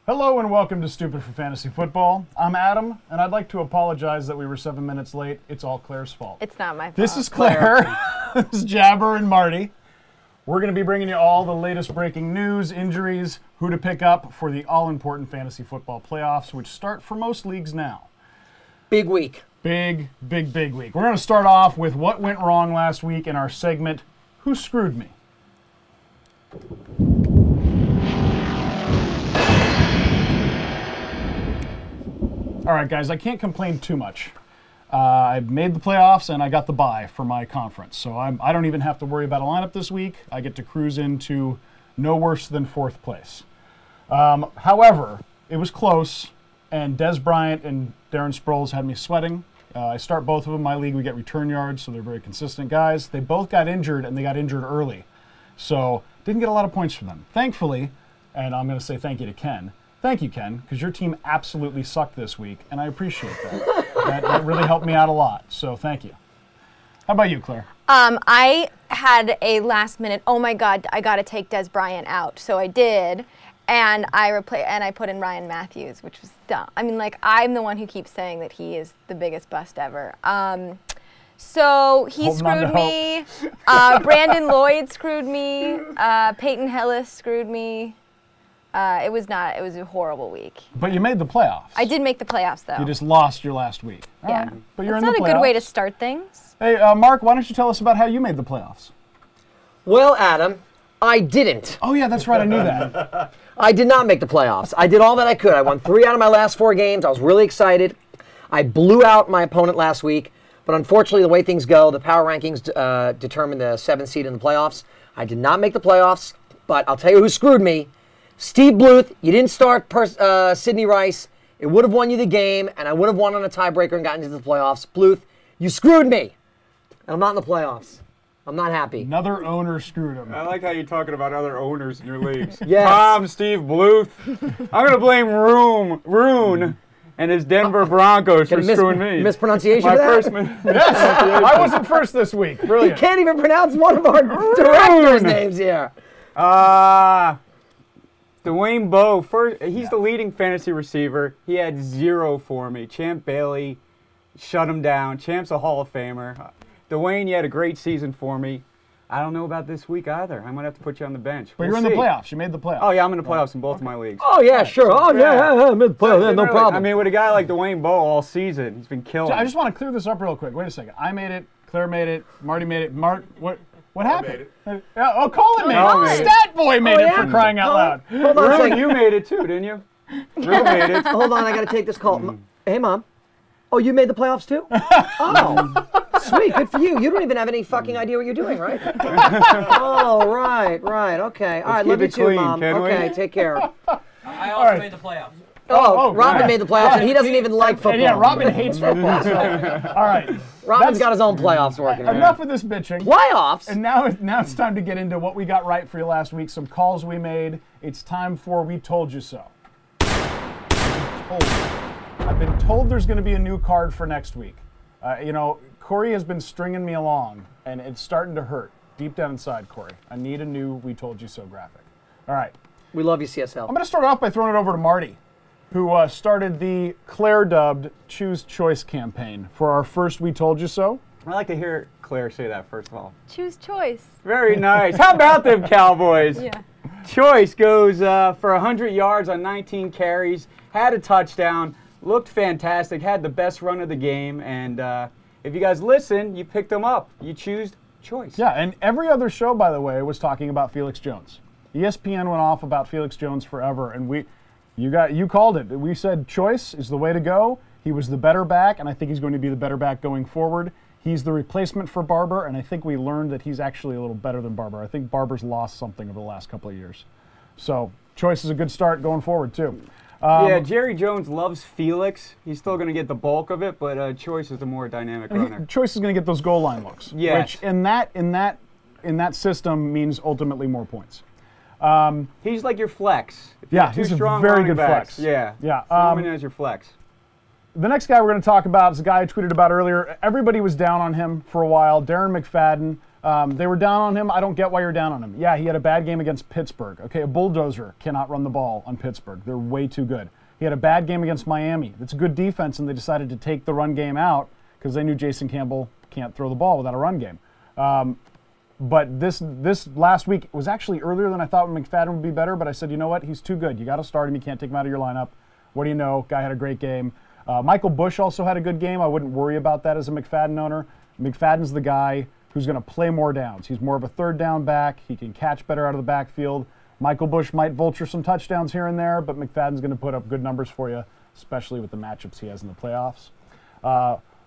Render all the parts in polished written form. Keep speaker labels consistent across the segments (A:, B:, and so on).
A: Hello and welcome to Stupid for Fantasy Football. I'm Adam, and I'd like to apologize that we were 7 minutes late. It's all Claire's fault.
B: It's not my fault.
A: This is Claire. This is Jabber and Marty. We're going to be bringing you all the latest breaking news, injuries, who to pick up for the all-important fantasy football playoffs, which start for most leagues now.
C: Big week.
A: Big week. We're going to start off with what went wrong last week in our segment, Who Screwed Me? All right, guys, I can't complain too much. I made the playoffs, and I got the bye for my conference. So I don't even have to worry about a lineup this week. I get to cruise into no worse than 4th place. However, it was close, and Des Bryant and Darren Sproles had me sweating. I start both of them in my league. We get return yards, so they're very consistent guys. They both got injured, and they got injured early. So didn't get a lot of points from them. Thankfully, and I'm going to say thank you to Ken. Thank you, Ken, because your team absolutely sucked this week, and I appreciate that. that really helped me out a lot, so thank you. How about you, Claire?
B: I had a last minute, oh my God, I got to take Des Bryant out. So I did, and I put in Ryan Matthews, which was dumb. I mean, like, I'm the one who keeps saying that he is the biggest bust ever. So he screwed me. Brandon Lloyd screwed me. Peyton Hillis screwed me. It was a horrible week.
A: But you made the playoffs.
B: I did make the playoffs, though.
A: You just lost your last week.
B: Yeah.
A: But you're
B: That's
A: in the playoffs.
B: not a good way to start things.
A: Hey, Mark, why don't you tell us about how you made the playoffs?
C: Well, Adam, I didn't.
A: Oh, yeah, that's right. I knew that.
C: I did not make the playoffs. I did all that I could. I won 3 out of my last 4 games. I was really excited. I blew out my opponent last week. But unfortunately, the way things go, the power rankings determine the 7th seed in the playoffs. I did not make the playoffs, but I'll tell you who screwed me. Steve Bluth, you didn't start Sidney Rice. It would have won you the game, and I would have won on a tiebreaker and gotten into the playoffs. Bluth, you screwed me. And I'm not in the playoffs. I'm not happy.
A: Another owner screwed him.
D: I like how you're talking about other owners in your leagues.
C: Yes.
D: Tom, Steve Bluth. I'm going to blame Rune and his Denver Broncos for screwing me.
C: Mispronunciation
D: My
C: of that?
D: first
A: Yes, I wasn't first this week.
C: You
A: Brilliant.
C: can't even pronounce one of our directors' names here.
D: Dwayne Bowe, he's the leading fantasy receiver. He had 0 for me. Champ Bailey shut him down. Champ's a Hall of Famer. Dwayne, you had a great season for me. I don't know about this week either. I'm going to have to put you on the bench.
A: But you're in the playoffs. You made the playoffs.
D: Oh, yeah, I'm in the playoffs in both of my leagues.
C: Oh, yeah, sure. Oh, yeah, I'm in the playoffs. Yeah, no problem.
D: I mean, with a guy like Dwayne Bowe all season, he's been killing.
A: I just want to clear this up real quick. Wait a second. I made it. Claire made it. Marty made it. Mark, what happened?
D: made
A: Oh, Colin made
D: Colin
A: it.
D: made it.
A: Stat Boy made it
C: yeah.
A: for crying out loud.
C: Hold on a
D: Rune,
C: second.
D: you made it too, didn't you? Rune made it.
C: Hold on, I got to take this call. Hey, Mom. Oh, you made the playoffs too? Oh, sweet. Good for you. You don't even have any fucking idea what you're doing, right? Oh, right. Okay. All right,
D: keep
C: love you
D: it
C: too,
D: clean,
C: Mom.
D: can we?
C: Okay, take care.
E: I also made the playoffs.
C: Oh, Robin
A: right.
C: made the playoffs, and he doesn't even like football.
A: And yeah, Robin hates football. So. All right.
C: Robin's got his own playoffs working.
A: Enough of this bitching.
C: Playoffs?
A: And now it's time to get into what we got right for you last week, some calls we made. It's time for We Told You So. I've been told there's going to be a new card for next week. Corey has been stringing me along, and it's starting to hurt deep down inside, Corey. I need a new We Told You So graphic. All right.
C: We love you, CSL.
A: I'm going to start off by throwing it over to Marty, who started the Claire-dubbed Choose Choice campaign for our first We Told You So.
D: I like to hear Claire say that, first of all.
B: Choose choice.
D: Very nice. How about them Cowboys?
B: Yeah.
D: Choice goes for 100 yards on 19 carries, had a touchdown, looked fantastic, had the best run of the game, and if you guys listen, you picked them up. You choose Choice.
A: Yeah, and every other show, by the way, was talking about Felix Jones. ESPN went off about Felix Jones forever, and you called it. We said Choice is the way to go. He was the better back, and I think he's going to be the better back going forward. He's the replacement for Barber, and I think we learned that he's actually a little better than Barber. I think Barber's lost something over the last couple of years. So Choice is a good start going forward, too.
D: Yeah, Jerry Jones loves Felix. He's still going to get the bulk of it, but Choice is the more dynamic runner.
A: Choice is going to get those goal line looks,
D: Yes.
A: which in that system means ultimately more points.
D: He's like your flex. If you
A: Yeah,
D: have two
A: he's a
D: strong
A: very
D: running
A: good
D: backs,
A: flex.
D: Yeah.
A: Yeah,
D: Throw him in as your flex.
A: The next guy we're going to talk about is a guy I tweeted about earlier. Everybody was down on him for a while. Darren McFadden. They were down on him. I don't get why you're down on him. Yeah, he had a bad game against Pittsburgh. Okay, a bulldozer cannot run the ball on Pittsburgh. They're way too good. He had a bad game against Miami. It's a good defense, and they decided to take the run game out because they knew Jason Campbell can't throw the ball without a run game. But this last week was actually earlier than I thought McFadden would be better, but I said, you know what? He's too good. You got to start him. You can't take him out of your lineup. What do you know? Guy had a great game. Michael Bush also had a good game. I wouldn't worry about that as a McFadden owner. McFadden's the guy who's going to play more downs. He's more of a third down back. He can catch better out of the backfield. Michael Bush might vulture some touchdowns here and there, but McFadden's going to put up good numbers for you, especially with the matchups he has in the playoffs.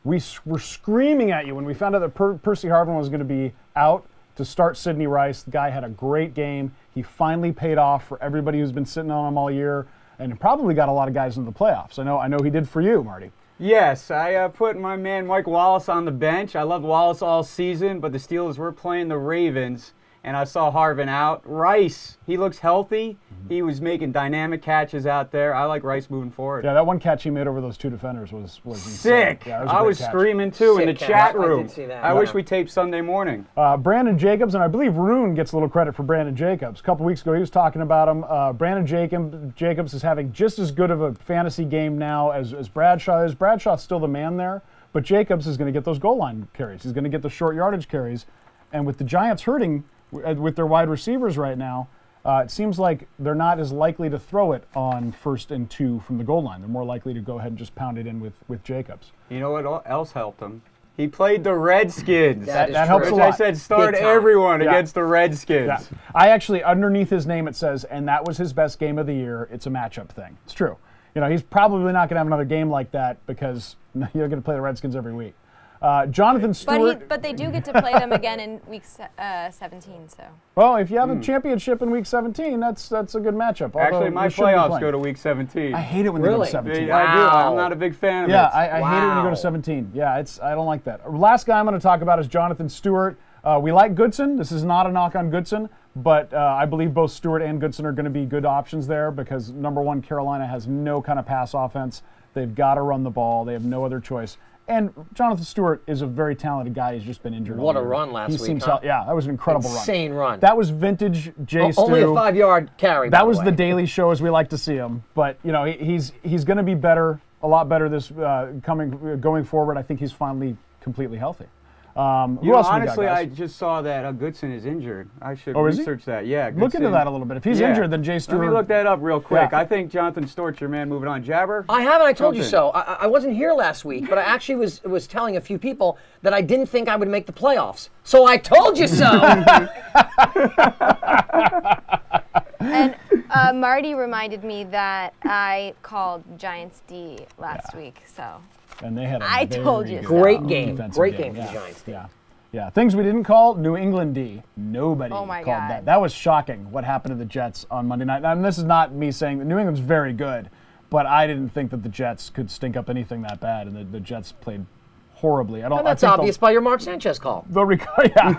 A: We were screaming at you when we found out that Percy Harvin was going to be out to start Sidney Rice. The guy had a great game. He finally paid off for everybody who's been sitting on him all year, and probably got a lot of guys into the playoffs. I know he did for you, Marty.
D: Yes, I put my man Mike Wallace on the bench. I loved Wallace all season, but the Steelers were playing the Ravens, and I saw Harvin out. Rice, he looks healthy. He was making dynamic catches out there. I like Rice moving forward.
A: Yeah, that one catch he made over those two defenders was
D: sick.
A: Yeah,
D: I was screaming too in the chat room.
C: I did see that.
D: I wish we taped Sunday morning.
A: Brandon Jacobs, and I believe Rune gets a little credit for Brandon Jacobs. A couple weeks ago, he was talking about him. Brandon Jacobs is having just as good of a fantasy game now as Bradshaw is. Bradshaw's still the man there, but Jacobs is going to get those goal line carries. He's going to get the short yardage carries. And with the Giants hurting with their wide receivers right now, it seems like they're not as likely to throw it on 1st and 2 from the goal line. They're more likely to go ahead and just pound it in with Jacobs.
D: You know what else helped him? He played the Redskins.
C: That
A: helps a
D: Which
A: lot.
D: I said start everyone against the Redskins.
A: Yeah. I actually, underneath his name, it says, and that was his best game of the year. It's a matchup thing. It's true. You know, he's probably not going to have another game like that because you're going to play the Redskins every week. Jonathan Stewart.
B: But they do get to play them again in week 17. So.
A: Well, if you have a championship in week 17, that's a good matchup.
D: Actually, my playoffs go to week 17.
A: I hate it when they go to 17.
D: I do. I'm not a big fan of it.
A: Yeah, I hate it when you go to 17. Yeah, I don't like that. Last guy I'm going to talk about is Jonathan Stewart. We like Goodson. This is not a knock on Goodson, but I believe both Stewart and Goodson are going to be good options there because, number one, Carolina has no kind of pass offense. They've got to run the ball. They have no other choice. And Jonathan Stewart is a very talented guy. He's just been injured.
C: What a run last week, huh?
A: Yeah, that was an incredible
C: Insane run.
A: That was vintage Jay Stu.
C: Only a 5-yard carry,
A: That was the Daily Show as we like to see him. But, you know, he's going to be better, a lot better this going forward. I think he's finally completely healthy. Who else
D: honestly,
A: we got,
D: I
A: guys?
D: just saw that Goodson is injured. I should
A: is he?
D: research that. Yeah, Goodson.
A: Look into that a little bit. If he's injured, then Jay Stewart.
D: Let me look that up real quick.
A: Yeah.
D: I think Jonathan Stewart's your man moving on. Jabber?
C: I haven't. I told you so. I wasn't here last week, but I actually was telling a few people that I didn't think I would make the playoffs. So I told you so.
B: And Marty reminded me that I called Giants D last week. So.
A: And they had a
B: I told you
A: good
B: so.
C: Great game.
A: defensive
C: Great game for
A: yeah.
C: the Giants.
A: Yeah. Things we didn't call, New England D. Nobody
B: Oh my
A: called
B: God.
A: that. That was shocking what happened to the Jets on Monday night. And this is not me saying that New England's very good, but I didn't think that the Jets could stink up anything that bad, and the Jets played horribly.
C: And that's obvious by your Mark Sanchez call.
A: Yeah.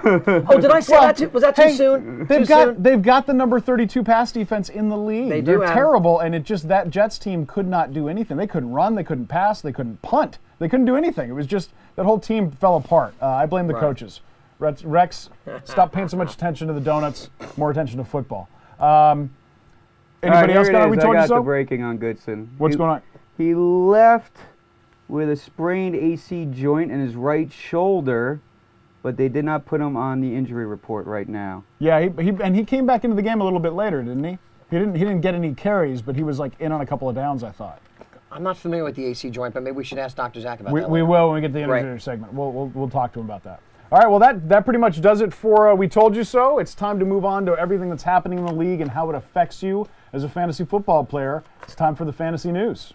C: Oh, did I say that too? Was that too soon?
A: They've got the number 32 pass defense in the league.
C: They're
A: terrible, and that Jets team could not do anything. They couldn't run, they couldn't pass, they couldn't punt. They couldn't do anything. It was just that whole team fell apart. I blame the coaches. Rex, stop paying so much attention to the donuts, more attention to football. Anybody else got it? We told you so?
D: The breaking on Goodson.
A: What's going on?
D: He left with a sprained AC joint in his right shoulder, but they did not put him on the injury report right now.
A: Yeah, he came back into the game a little bit later, didn't he? He didn't get any carries, but he was like in on a couple of downs, I thought.
C: I'm not familiar with the AC joint, but maybe we should ask Dr. Zach about that.
A: We will when we get the interview segment. We'll talk to him about that. All right, well, that pretty much does it for We Told You So. It's time to move on to everything that's happening in the league and how it affects you as a fantasy football player. It's time for the fantasy news.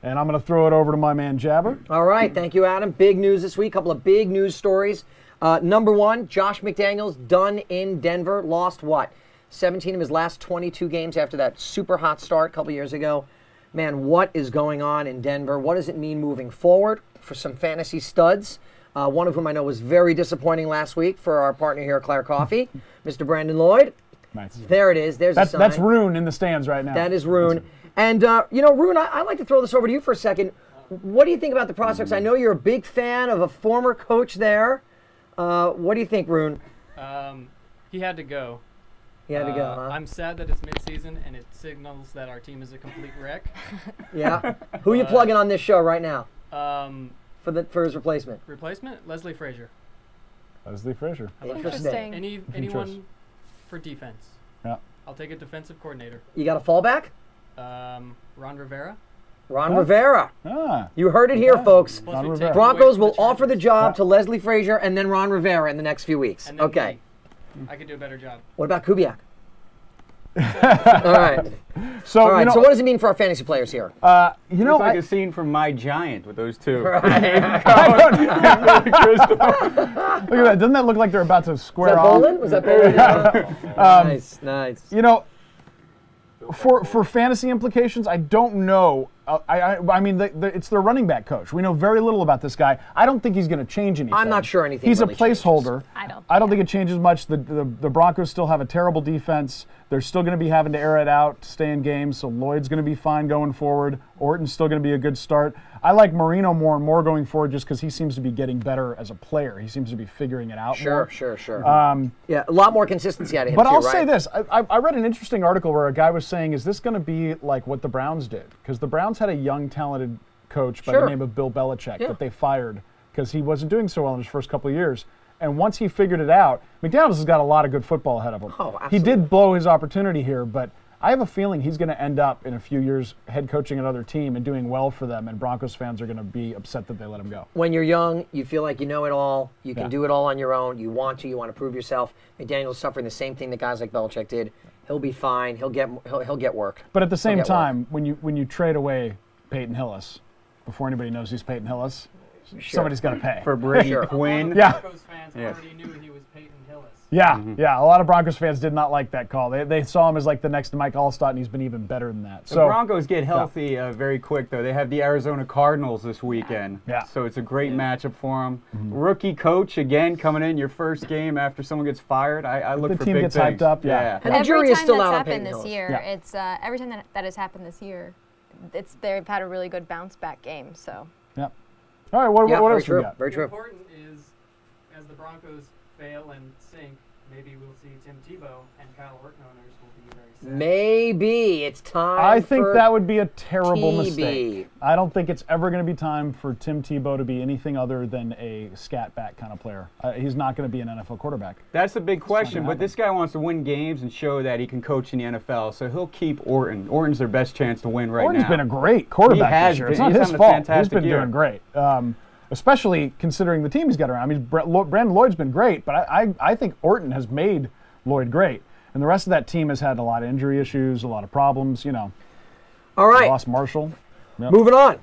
A: And I'm going to throw it over to my man Jabber.
C: All right, thank you, Adam. Big news this week, couple of big news stories. Number one, Josh McDaniels done in Denver, lost what? 17 of his last 22 games after that super hot start a couple years ago. Man, what is going on in Denver? What does it mean moving forward for some fantasy studs? One of whom I know was very disappointing last week for our partner here at Claire Coffee, Mr. Brandon Lloyd.
A: Nice.
C: There it is. There's a sign.
A: That's Rune in the stands right now.
C: That is Rune. And, Rune, I'd like to throw this over to you for a second. What do you think about the prospects? I know you're a big fan of a former coach there. What do you think, Rune?
F: He had to go.
C: He had to go, huh?
F: I'm sad that it's midseason and it signals that our team is a complete wreck.
C: Yeah. Who are you plugging on this show right now for his replacement?
F: Replacement? Leslie Frazier.
A: Leslie Frazier.
B: Interesting.
F: Anyone for defense.
A: Yeah.
F: I'll take a defensive coordinator.
C: You got a fallback?
F: Ron Rivera.
C: Ron Rivera.
A: Ah.
C: You heard it here, folks.
F: Plus we take
C: Broncos
F: away
C: will
F: from the
C: offer the
F: Chargers.
C: job to Leslie Frazier and then Ron Rivera in the next few weeks.
F: And then
C: Okay.
F: I could do a better job.
C: What about Kubiak? All right.
A: So,
C: All right. So what does it mean for our fantasy players here?
A: you know,
D: It's like a scene from My Giant with those two.
A: look at that. Doesn't that look like they're about to square off?
C: Bolin? Was that Bolin? Nice.
A: You know, for fantasy implications, I don't know. I mean, it's their running back coach. We know very little about this guy. I don't think he's going to change anything.
C: I'm not sure anything
A: He's
C: really
A: a placeholder. I don't think it changes much. The Broncos still have a terrible defense. They're still going to be having to air it out to stay in games, so Lloyd's going to be fine going forward. Orton's still going to be a good start. I like Marino more and more going forward just because he seems to be getting better as a player. He seems to be figuring it out more.
C: Sure. Yeah, a lot more consistency out of him,
A: But
C: too,
A: I'll
C: right?
A: say this. I read an interesting article where a guy was saying, is this going to be like what the Browns did? Because the Browns had a young, talented coach by the name of Bill Belichick that they fired because he wasn't doing so well in his first couple of years. And once he figured it out, McDaniels has got a lot of good football ahead of him.
C: Oh, absolutely.
A: He did blow his opportunity here, but I have a feeling he's going to end up in a few years head coaching another team and doing well for them, and Broncos fans are going to be upset that they let him go.
C: When you're young, you feel like you know it all. You can do it all on your own. You want to prove yourself. McDaniel's suffering the same thing that guys like Belichick did. He'll be fine. He'll get work.
A: But at the same time, when you trade away Peyton Hillis, before anybody knows he's Peyton Hillis, somebody's got to pay.
D: For Brady Quinn.
A: Yeah.
F: Broncos fans already knew he was Peyton Hillis.
A: Yeah. A lot of Broncos fans did not like that call. They saw him as like the next Mike Allstott, and he's been even better than that.
D: The Broncos get healthy very quick, though. They have the Arizona Cardinals this weekend.
A: Yeah.
D: So it's a great matchup for them. Rookie coach, again, coming in your first game after someone gets fired. I look
A: the
D: for
A: team
D: big
A: gets
D: things.
A: hyped up, yeah.
C: And the jury is still out on Peyton
B: this
C: Hillis.
B: year,
A: Yeah.
B: it's every time that has happened this year, they've had a really good bounce back game. So.
A: Yeah. All right. What
C: very
A: else
C: true.
A: we got?
C: Very true.
F: Important is, as the Broncos fail and sink, maybe we'll see Tim Tebow and Kyle Orton owners will be very sad.
C: Maybe it's time.
A: I think
C: for
A: that would be a terrible
C: TB.
A: mistake. I don't think it's ever going to be time for Tim Tebow to be anything other than a scat back kind of player. He's not going to be an NFL quarterback.
D: That's the big question, but this guy wants to win games and show that he can coach in the NFL, so he'll keep Orton. Orton's their best chance to win right
A: Orton's
D: now.
A: been a great quarterback
D: He has
A: this year.
D: been.
A: It's not
D: He's
A: his
D: having a
A: fault. He's
D: fantastic
A: been
D: year.
A: doing great, especially considering the team he's got around. I mean, Brandon Lloyd's been great, but I think Orton has made Lloyd great. And the rest of that team has had a lot of injury issues, a lot of problems,
C: All right.
A: Lost Marshall. Yep.
C: Moving on.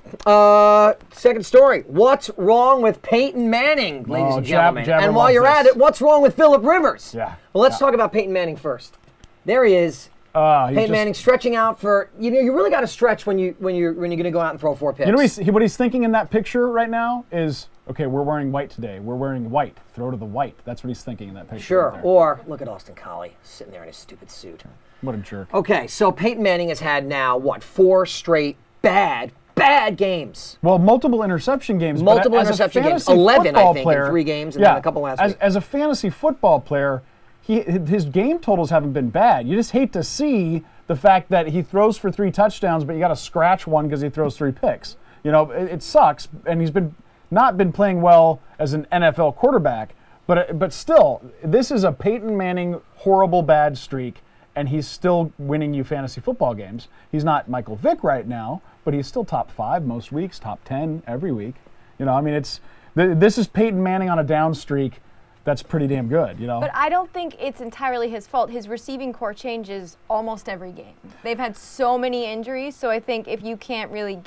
C: Second story. What's wrong with Peyton Manning, ladies and gentlemen?
A: Jabber
C: And while
A: loves
C: you're at
A: this.
C: it, what's wrong with Phillip Rivers?
A: Yeah.
C: Well, let's talk about Peyton Manning first. There he is. Peyton Manning stretching out for you really got to stretch when you're going to go out and throw 4 picks.
A: You know what he's thinking in that picture right now is, okay, we're wearing white today. We're wearing white. Throw to the white. That's what he's thinking in that picture.
C: Sure.
A: right there.
C: Or look at Austin Collie sitting there in his stupid suit.
A: What a jerk.
C: Okay, so Peyton Manning has had now 4 straight bad games.
A: Well, multiple interception games.
C: Multiple
A: but as a
C: interception games.
A: fantasy
C: 11, I
A: football
C: think,
A: player,
C: in 3 games, and then a couple last week.
A: As a fantasy football player, his game totals haven't been bad. You just hate to see the fact that he throws for 3 touchdowns, but you got to scratch one because he throws 3 picks. It sucks, and he's not been playing well as an NFL quarterback. But still, this is a Peyton Manning horrible bad streak, and he's still winning you fantasy football games. He's not Michael Vick right now, but he's still top 5 most weeks, top 10 every week. This is Peyton Manning on a down streak. That's pretty damn good,
B: But I don't think it's entirely his fault. His receiving core changes almost every game. They've had so many injuries, so I think if you can't really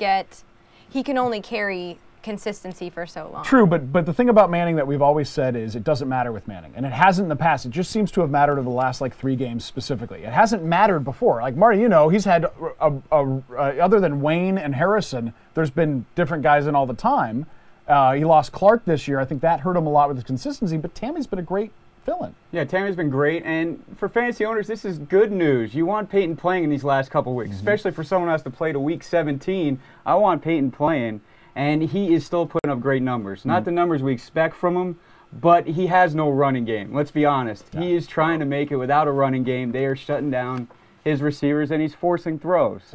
B: he can only carry consistency for so long.
A: True, but the thing about Manning that we've always said is it doesn't matter with Manning, and it hasn't in the past. It just seems to have mattered over the last 3 games specifically. It hasn't mattered before. Like Marty, he's had other than Wayne and Harrison, there's been different guys in all the time. He lost Clark this year. I think that hurt him a lot with his consistency. But Tammy's been a great fill-in.
D: Yeah, Tammy's been great, and for fantasy owners, this is good news. You want Peyton playing in these last couple weeks, especially for someone who has to play to week 17. I want Peyton playing, and he is still putting up great numbers. Not the numbers we expect from him, but he has no running game. Let's be honest.
A: Yeah.
D: He is trying to make it without a running game. They are shutting down his receivers, and he's forcing throws.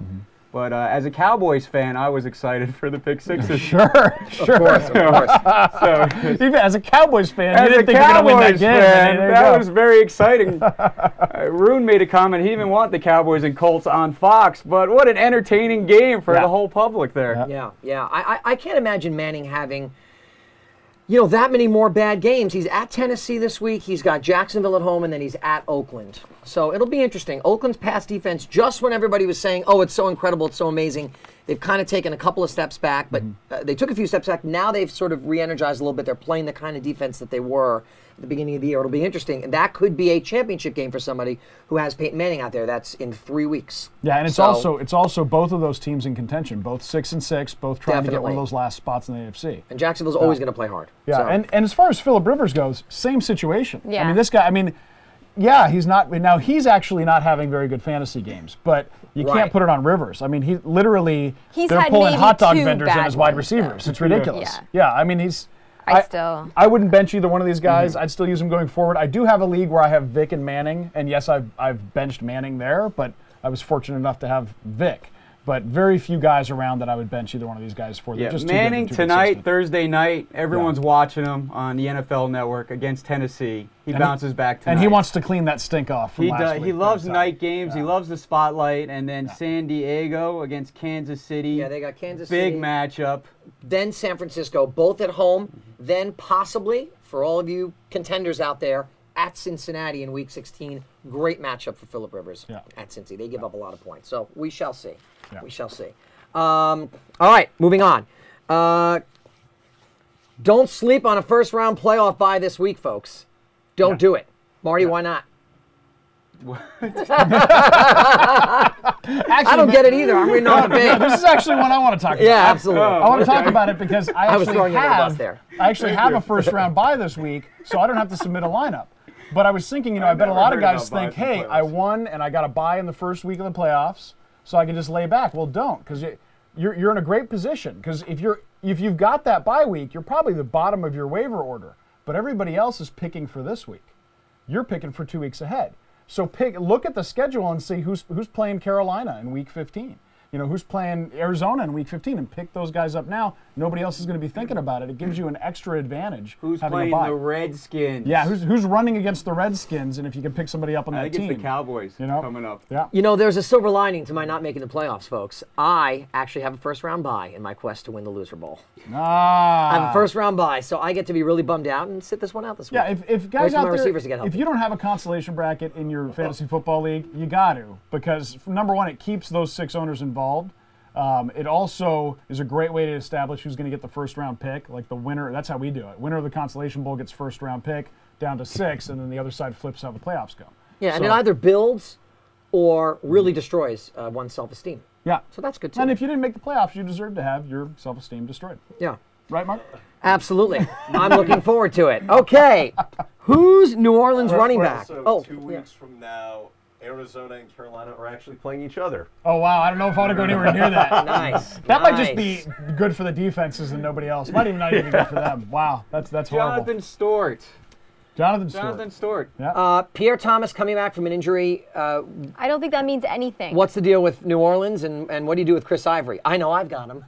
D: But as a Cowboys fan, I was excited for the pick sixes.
A: Sure.
C: Of course.
D: So,
A: Even as a Cowboys fan, you
D: as
A: didn't
D: a
A: think you were going to win that
D: Cowboys
A: game.
D: fan,
A: There you
D: that
A: go.
D: was very exciting. Rune made a comment. He didn't even want the Cowboys and Colts on Fox, but what an entertaining game for
A: Yeah.
D: the whole public there.
C: Yeah. I can't imagine Manning having, that many more bad games. He's at Tennessee this week. He's got Jacksonville at home, and then he's at Oakland. So it'll be interesting. Oakland's pass defense, just when everybody was saying, oh, it's so incredible, it's so amazing, they've kind of taken a couple of steps back, but they took a few steps back. Now they've sort of re-energized a little bit. They're playing the kind of defense that they were at the beginning of the year. It'll be interesting. And that could be a championship game for somebody who has Peyton Manning out there. That's in 3 weeks.
A: Yeah, and it's also both of those teams in contention, both 6-6, both trying to get one of
C: Definitely.
A: those last spots in the AFC.
C: And Jacksonville's always going to play hard.
A: Yeah,
C: So.
A: and as far as Phillip Rivers goes, same situation.
B: Yeah.
A: I mean, this guy, yeah, he's not, now he's actually not having very good fantasy games, but you
C: Right.
A: can't put it on Rivers. I mean, he literally,
B: He's
A: they're
B: had
A: pulling
B: maybe
A: hot dog
B: 2
A: vendors in
B: bad
A: as wide
B: ones,
A: receivers.
B: though.
A: It's ridiculous.
B: Yeah.
A: I mean, he's,
B: I
A: wouldn't bench either one of these guys. I'd still use him going forward. I do have a league where I have Vic and Manning, and yes, I've benched Manning there, but I was fortunate enough to have Vic. But very few guys around that I would bench either one of these guys for. They're
D: Yeah,
A: just too good,
D: Manning
A: they're too
D: tonight,
A: consistent.
D: Thursday night, everyone's watching him on the NFL Network against Tennessee. He bounces back tonight.
A: And he wants to clean that stink off from
D: He
A: last
D: does.
A: week.
D: He loves
A: Big time.
D: night games. He loves the spotlight. And then San Diego against Kansas City.
C: Yeah, they got Kansas
D: Big
C: City.
D: matchup.
C: Then San Francisco, both at home. Then possibly, for all of you contenders out there, at Cincinnati in Week 16. Great matchup for Phillip Rivers at Cincy. They give up a lot of points. So we shall see.
A: Yeah.
C: We shall see. All right, moving on. Don't sleep on a first-round playoff bye this week, folks. Don't do it. Marty, why not? I don't get it either. I'm reading off the page.
A: This is actually one I want to talk about.
C: Yeah, absolutely.
A: I want to talk about it because I
C: was throwing
A: actually
C: you under the bus there.
A: have a first round bye this week, so I don't have to submit a lineup. But I was thinking, I bet a lot of guys think, hey, I won and I got a bye in the first week of the playoffs, so I can just lay back. Well, don't, because you're in a great position. Because if you've got that bye week, you're probably the bottom of your waiver order. But everybody else is picking for this week. You're picking for 2 weeks ahead. So look at the schedule and see who's playing Carolina in Week 15. Who's playing Arizona in Week 15, and pick those guys up now. Nobody else is going to be thinking about it. It gives you an extra advantage.
D: Who's
A: having
D: playing
A: a bye.
D: the Redskins?
A: Yeah, who's running against the Redskins, and if you can pick somebody up on
D: I
A: that
D: think
A: team.
D: it's the Cowboys coming up.
A: Yeah.
C: There's a silver lining to my not making the playoffs, folks. I actually have a first-round bye in my quest to win the Loser Bowl. I have a first-round bye, so I get to be really bummed out and sit this one out this week.
A: Yeah, if guys
C: Wait for
A: out
C: my
A: there,
C: receivers to get
A: if
C: healthy.
A: you don't have a consolation bracket in your fantasy football league, you got to, because number one, it keeps those 6 owners involved. It also is a great way to establish who's going to get the first round pick, like the winner. That's how we do it. Winner of the Consolation Bowl gets first round pick down to 6, and then the other side flips how the playoffs go.
C: Yeah, and it either builds or really destroys one's self-esteem.
A: Yeah.
C: So that's good too.
A: And if you didn't make the playoffs, you deserve to have your self-esteem destroyed.
C: Yeah.
A: Right, Mark?
C: Absolutely. I'm looking forward to it. Okay. Who's New Orleans running back?
G: So 2 weeks from now, Arizona and Carolina are actually playing each other.
A: Oh, wow. I don't know if I want to go anywhere near that.
C: Nice.
A: That might just be good for the defenses and nobody else. Might even not even be good for them. Wow, that's horrible.
D: Jonathan Stewart.
A: Jonathan Stewart.
C: Yeah. Pierre Thomas coming back from an injury.
B: I don't think that means anything.
C: What's the deal with New Orleans, and what do you do with Chris Ivory? I know I've got him.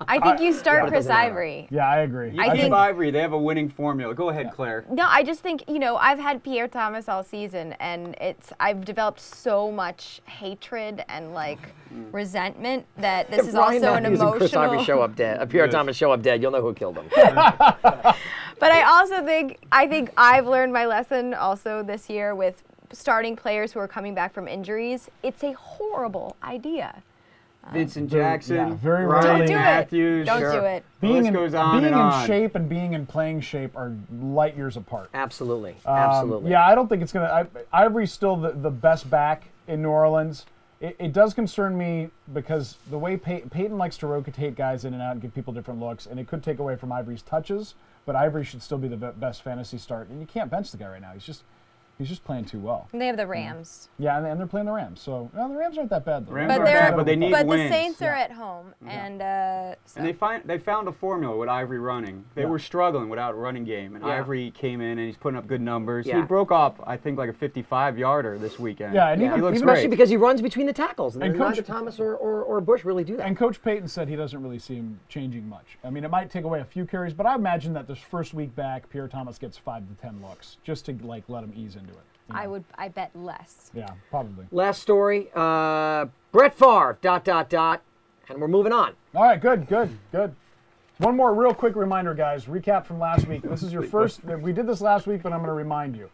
B: I think you start Chris Ivory.
A: Yeah, I agree.
B: I think
D: Ivory, they have a winning formula. Go ahead, Claire.
B: No, I just think, I've had Pierre Thomas all season, and I've developed so much hatred and resentment that this is
C: Ryan
B: also an
C: Matthews and Chris Ivory
B: emotional.
C: show up dead. Pierre Thomas show up dead. You'll know who killed him.
B: But I also think I've learned my lesson also this year with starting players who are coming back from injuries. It's a horrible idea.
D: Vincent Jackson,
A: very
D: Ryan
A: rarely.
B: Don't do
D: Matthews.
B: it. Don't do it.
A: Being in,
D: goes on
A: being
D: and
A: in
D: on.
A: shape and being in playing shape are light years apart.
C: Absolutely. Absolutely.
A: Yeah, I don't think it's going to. Ivory's still the best back in New Orleans. It does concern me because the way Peyton likes to rotate guys in and out and give people different looks, and it could take away from Ivory's touches. but Ivory should still be the best fantasy start. And you can't bench the guy right now. He's just playing too well.
B: And they have the Rams.
A: Yeah, and they're playing the Rams. So the Rams aren't that bad though.
D: Rams aren't bad, but they need
B: But
D: wins.
B: the Saints are at home, and so.
D: And they found a formula with Ivory running. They were struggling without a running game, and Ivory came in and he's putting up good numbers.
C: Yeah.
D: He broke up, I think, like a 55-yarder this weekend.
A: Yeah, and
D: he
A: even-
D: looks
A: even-
C: Especially
D: great.
C: because he runs between the tackles, and,
A: And
C: neither
A: Coach-
C: Thomas or Bush really do that.
A: And Coach Peyton said he doesn't really see him changing much. I mean, it might take away a few carries, but I imagine that this first week back, Pierre Thomas gets 5 to 10 looks just to let him ease into it. You know?
B: I bet less.
A: Yeah, probably.
C: Last story, Brett Favre, ... And we're moving on.
A: All right, good. One more real quick reminder, guys. Recap from last week. This is your first. We did this last week, but I'm going to remind you.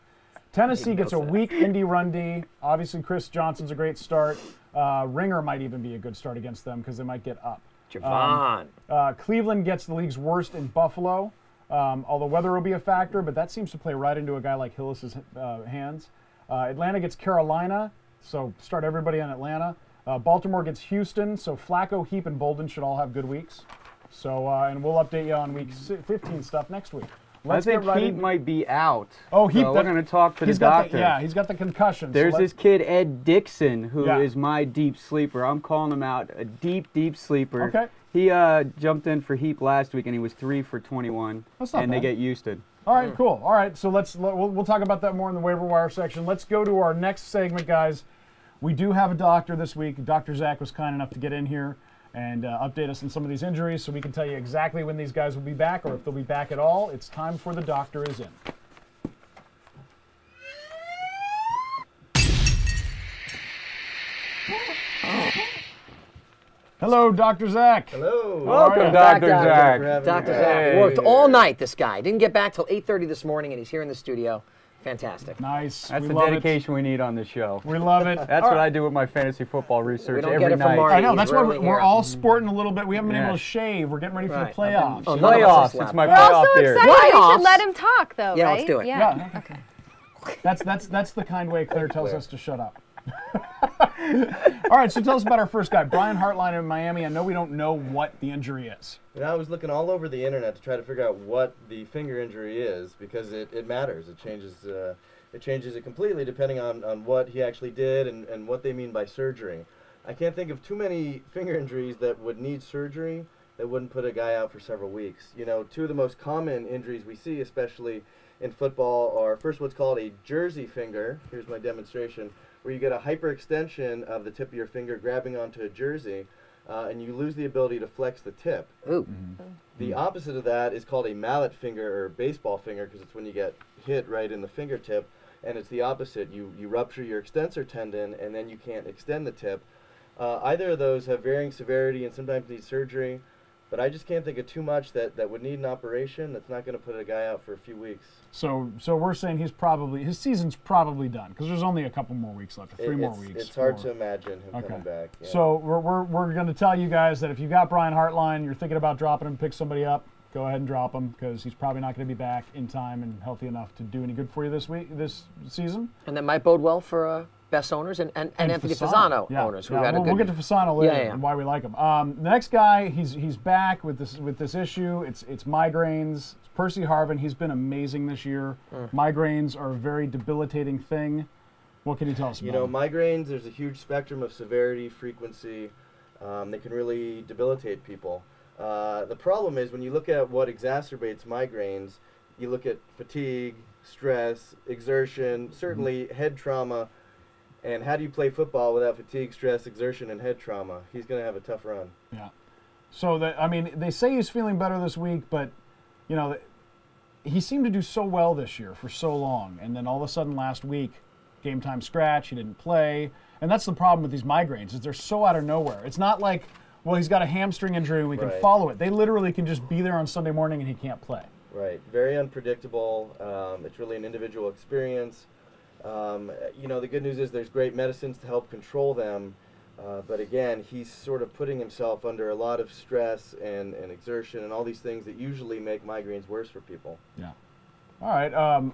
A: Tennessee gets a weak Indy run D. Obviously, Chris Johnson's a great start. Ringer might even be a good start against them because they might get up.
C: Javon.
A: Cleveland gets the league's worst in Buffalo. Although weather will be a factor, but that seems to play right into a guy like Hillis's hands. Atlanta gets Carolina, so start everybody on Atlanta. Baltimore gets Houston, so Flacco, Heap, and Bolden should all have good weeks. So, and we'll update you on week 15 stuff next week. Let's
D: I think
A: get right
D: Heap
A: in.
D: might be out.
A: Oh, Heap.
D: So we're going to talk to the
A: he's got
D: doctor.
A: he's got the concussion.
D: There's
A: so
D: this kid, Ed Dixon, who is
A: Yeah.
D: my deep sleeper. I'm calling him out, a deep, deep sleeper.
A: Okay.
D: He jumped in for Heap last week, and he was 3 for 21.
A: That's not
D: and
A: bad.
D: they get Houston.
A: All right, cool. All right, so we'll talk about that more in the waiver wire section. Let's go to our next segment, guys. We do have a doctor this week. Dr. Zach was kind enough to get in here and update us on some of these injuries so we can tell you exactly when these guys will be back or if they'll be back at all. It's time for The Doctor Is In. Hello, Dr. Zach.
G: Hello.
D: Welcome,
C: Back,
D: Dr.
C: Doctor.
D: Zach.
C: Dr.
D: Hey.
C: Zach worked all night, this guy. Didn't get back till 8:30 this morning, and he's here in the studio. Fantastic.
A: Nice.
D: That's
A: we
D: the
A: love
D: dedication we need on this show.
A: It. We love it.
D: That's what I do with my fantasy football research
C: don't
D: every
C: get it from
D: night.
C: Marty.
A: I know. That's why
C: Rarely
A: we're
C: here.
A: all sporting a little bit. We haven't been able
D: Yeah.
A: to shave. We're getting ready for the
C: Right.
A: playoffs.
C: Oh,
D: Playoffs. It's my
B: We're all
D: playoff
B: so
D: beard.
B: excited. We
C: Playoffs?
B: should let him talk, though,
C: Yeah,
B: right?
C: let's do it.
A: Yeah.
B: Okay.
A: That's the kind way Claire tells us to shut up. All right, so tell us about our first guy, Brian Hartline in Miami. I know we don't know what the injury is.
H: And I was looking all over the internet to try to figure out what the finger injury is because it matters. It changes it completely depending on what he actually did and what they mean by surgery. I can't think of too many finger injuries that would need surgery that wouldn't put a guy out for several weeks. You know, two of the most common injuries we see, especially in football, are first what's called a jersey finger. Here's my demonstration, where you get a hyperextension of the tip of your finger grabbing onto a jersey, and you lose the ability to flex the tip.
C: Ooh.
H: The opposite of that is called a mallet finger or baseball finger because it's when you get hit right in the fingertip, and it's the opposite. You rupture your extensor tendon, and then you can't extend the tip. Either of those have varying severity and sometimes need surgery, but I just can't think of too much that would need an operation that's not going to put a guy out for a few weeks.
A: So we're saying his season's probably done because there's only a couple more weeks left, three more weeks.
H: It's hard to imagine him
A: Okay.
H: coming back. Yeah.
A: So we're going to tell you guys that if you got Brian Hartline, you're thinking about dropping him, pick somebody up, go ahead and drop him because he's probably not going to be back in time and healthy enough to do any good for you this season.
C: And that might bode well for best owners and Anthony Fasano
A: Yeah.
C: owners who
A: Yeah,
C: had a
A: we'll
C: good.
A: get to Fasano later
C: Yeah.
A: and why we like him. The next guy, he's back with this issue. It's migraines. It's Percy Harvin. He's been amazing this year. Migraines are a very debilitating thing. What can you tell us about
H: You know,
A: them?
H: migraines, there's a huge spectrum of severity, frequency. They can really debilitate people. The problem is when you look at what exacerbates migraines, you look at fatigue, stress, exertion, certainly head trauma. And how do you play football without fatigue, stress, exertion, and head trauma? He's going to have a tough run.
A: Yeah. So they say he's feeling better this week, but you know, he seemed to do so well this year for so long, and then all of a sudden last week, game time scratch, he didn't play, and that's the problem with these migraines is they're so out of nowhere. It's not like, well, he's got a hamstring injury and we can
H: Right.
A: follow it. They literally can just be there on Sunday morning and he can't play.
H: Right. Very unpredictable. It's really an individual experience. You know, the good news is there's great medicines to help control them. But again, he's sort of putting himself under a lot of stress and exertion and all these things that usually make migraines worse for people.
A: Yeah. All right.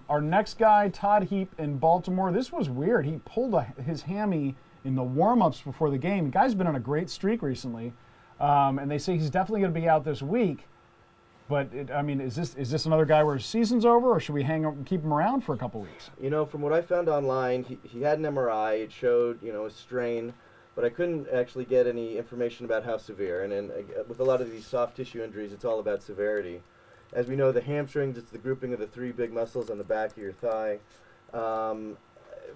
A: Our next guy, Todd Heap in Baltimore. This was weird. He pulled his hammy in the warm-ups before the game. The guy's been on a great streak recently, and they say he's definitely going to be out this week. But I mean, is this another guy where his season's over, or should we keep him around for a couple weeks?
H: You know, from what I found online, he had an MRI. It showed, you know, a strain, but I couldn't actually get any information about how severe. And with a lot of these soft tissue injuries, it's all about severity. As we know, the hamstrings, it's the grouping of the 3 big muscles on the back of your thigh.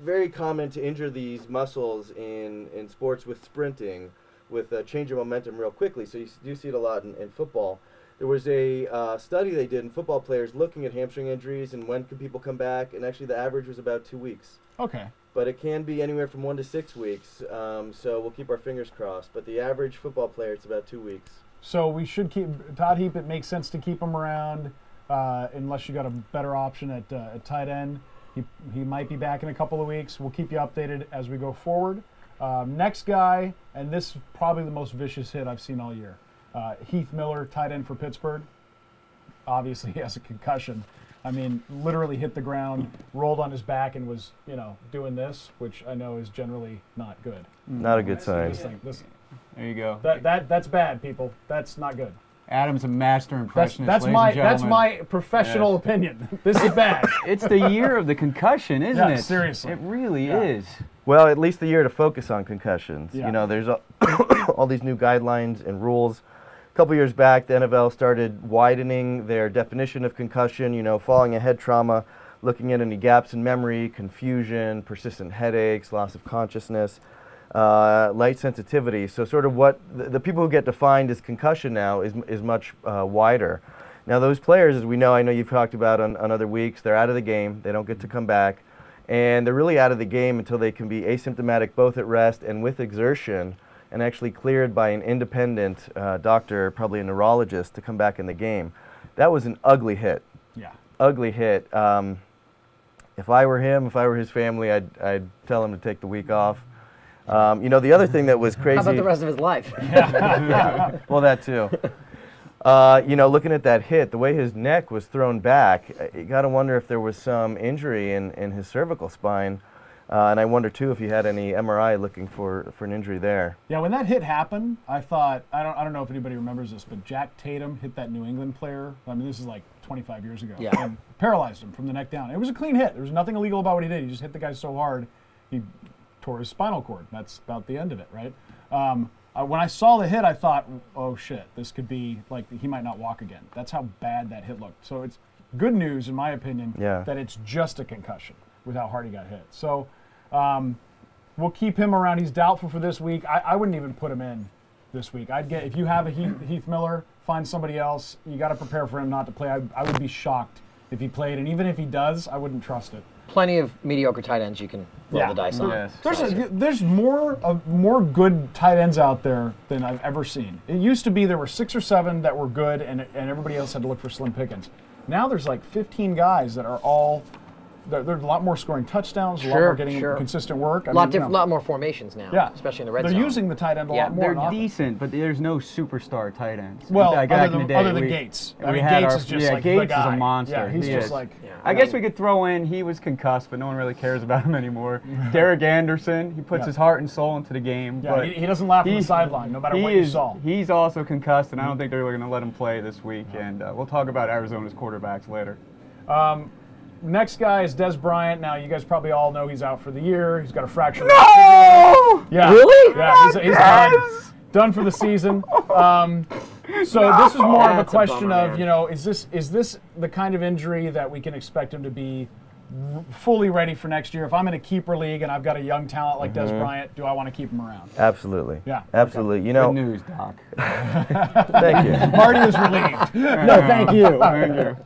H: Very common to injure these muscles in sports with sprinting, with a change of momentum real quickly. So you do see it a lot in football. There was a study they did in football players looking at hamstring injuries and when can people come back, and actually the average was about 2 weeks.
A: Okay.
H: But it can be anywhere from 1 to 6 weeks, so we'll keep our fingers crossed. But the average football player, it's about 2 weeks.
A: So we should keep Todd Heap. It makes sense to keep him around unless you got a better option at tight end. He might be back in a couple of weeks. We'll keep you updated as we go forward. Next guy, and this is probably the most vicious hit I've seen all year. Heath Miller, tight end for Pittsburgh. Obviously, he has a concussion. I mean, literally hit the ground, rolled on his back, and was, you know, doing this, which I know is generally not good.
I: Not a good sign.
D: There you go.
A: That's bad, people. That's not good.
D: Adam's a master impressionist.
A: That's my professional opinion. This is bad.
D: It's the year of the concussion, isn't it?
A: Seriously.
D: It really is.
I: Well, at least the year to focus on concussions.
A: Yeah.
I: You know, there's all these new guidelines and rules. A couple years back, the NFL started widening their definition of concussion, you know, falling a head trauma, looking at any gaps in memory, confusion, persistent headaches, loss of consciousness, light sensitivity. So sort of what the people who get defined as concussion now is much wider. Now those players, as we know, I know you've talked about on other weeks, they're out of the game. They don't get to come back. And they're really out of the game until they can be asymptomatic both at rest and with exertion, and actually cleared by an independent doctor, probably a neurologist, to come back in the game. That was an ugly hit.
A: Yeah.
I: Ugly hit. If I were him, if I were his family, I'd tell him to take the week off. You know, the other thing that was crazy.
C: How about the rest of his life?
I: Yeah. Well, that too. You know, looking at that hit, the way his neck was thrown back, you got to wonder if there was some injury in his cervical spine. And I wonder too if he had any MRI looking for an injury there.
A: Yeah, when that hit happened, I thought, I don't know if anybody remembers this, but Jack Tatum hit that New England player. I mean, this is like 25 years ago.
C: Yeah.
A: And paralyzed him from the neck down. It was a clean hit. There was nothing illegal about what he did. He just hit the guy so hard, he tore his spinal cord. That's about the end of it, right? When I saw the hit, I thought, oh shit, this could be like he might not walk again. That's how bad that hit looked. So it's good news, in my opinion, that it's just a concussion with how hard he got hit. So we'll keep him around. He's doubtful for this week. I wouldn't even put him in this week. If you have a Heath Miller, find somebody else. You got to prepare for him not to play. I would be shocked if he played, and even if he does, I wouldn't trust it.
C: Plenty of mediocre tight ends you can roll the dice on.
D: Yes.
A: There's more good tight ends out there than I've ever seen. It used to be there were 6 or 7 that were good, and everybody else had to look for slim pickings. Now there's like 15 guys that are all. There's a lot more scoring touchdowns, a lot more getting consistent work.
C: A lot more formations now, especially in the red zone.
A: They're using the tight end a lot more.
D: They're decent, but there's no superstar tight ends.
A: Well, other than Gates. I mean, Gates is just like
D: Gates
A: the guy.
D: is a monster.
A: Yeah, he's just like.
D: I guess we could throw in, he was concussed, but no one really cares about him anymore. Derek Anderson, he puts his heart and soul into the game.
A: Yeah,
D: but
A: he doesn't laugh on the sideline, no matter what you saw.
D: He's also concussed, and I don't think they're going to let him play this week. And we'll talk about Arizona's quarterbacks later.
A: Next guy is Des Bryant. Now, you guys probably all know he's out for the year. He's got a fracture.
I: No!
A: Yeah.
C: Really?
A: Yeah, he's done for the season. So this is more of a question of, you know, is this the kind of injury that we can expect him to be fully ready for next year? If I'm in a keeper league and I've got a young talent like Des Bryant, do I want to keep him around?
I: Absolutely.
A: Yeah.
I: Absolutely. Okay. You know.
D: Good news, Doc.
I: Thank you.
A: Marty is relieved.
C: No, thank you.
D: Thank you.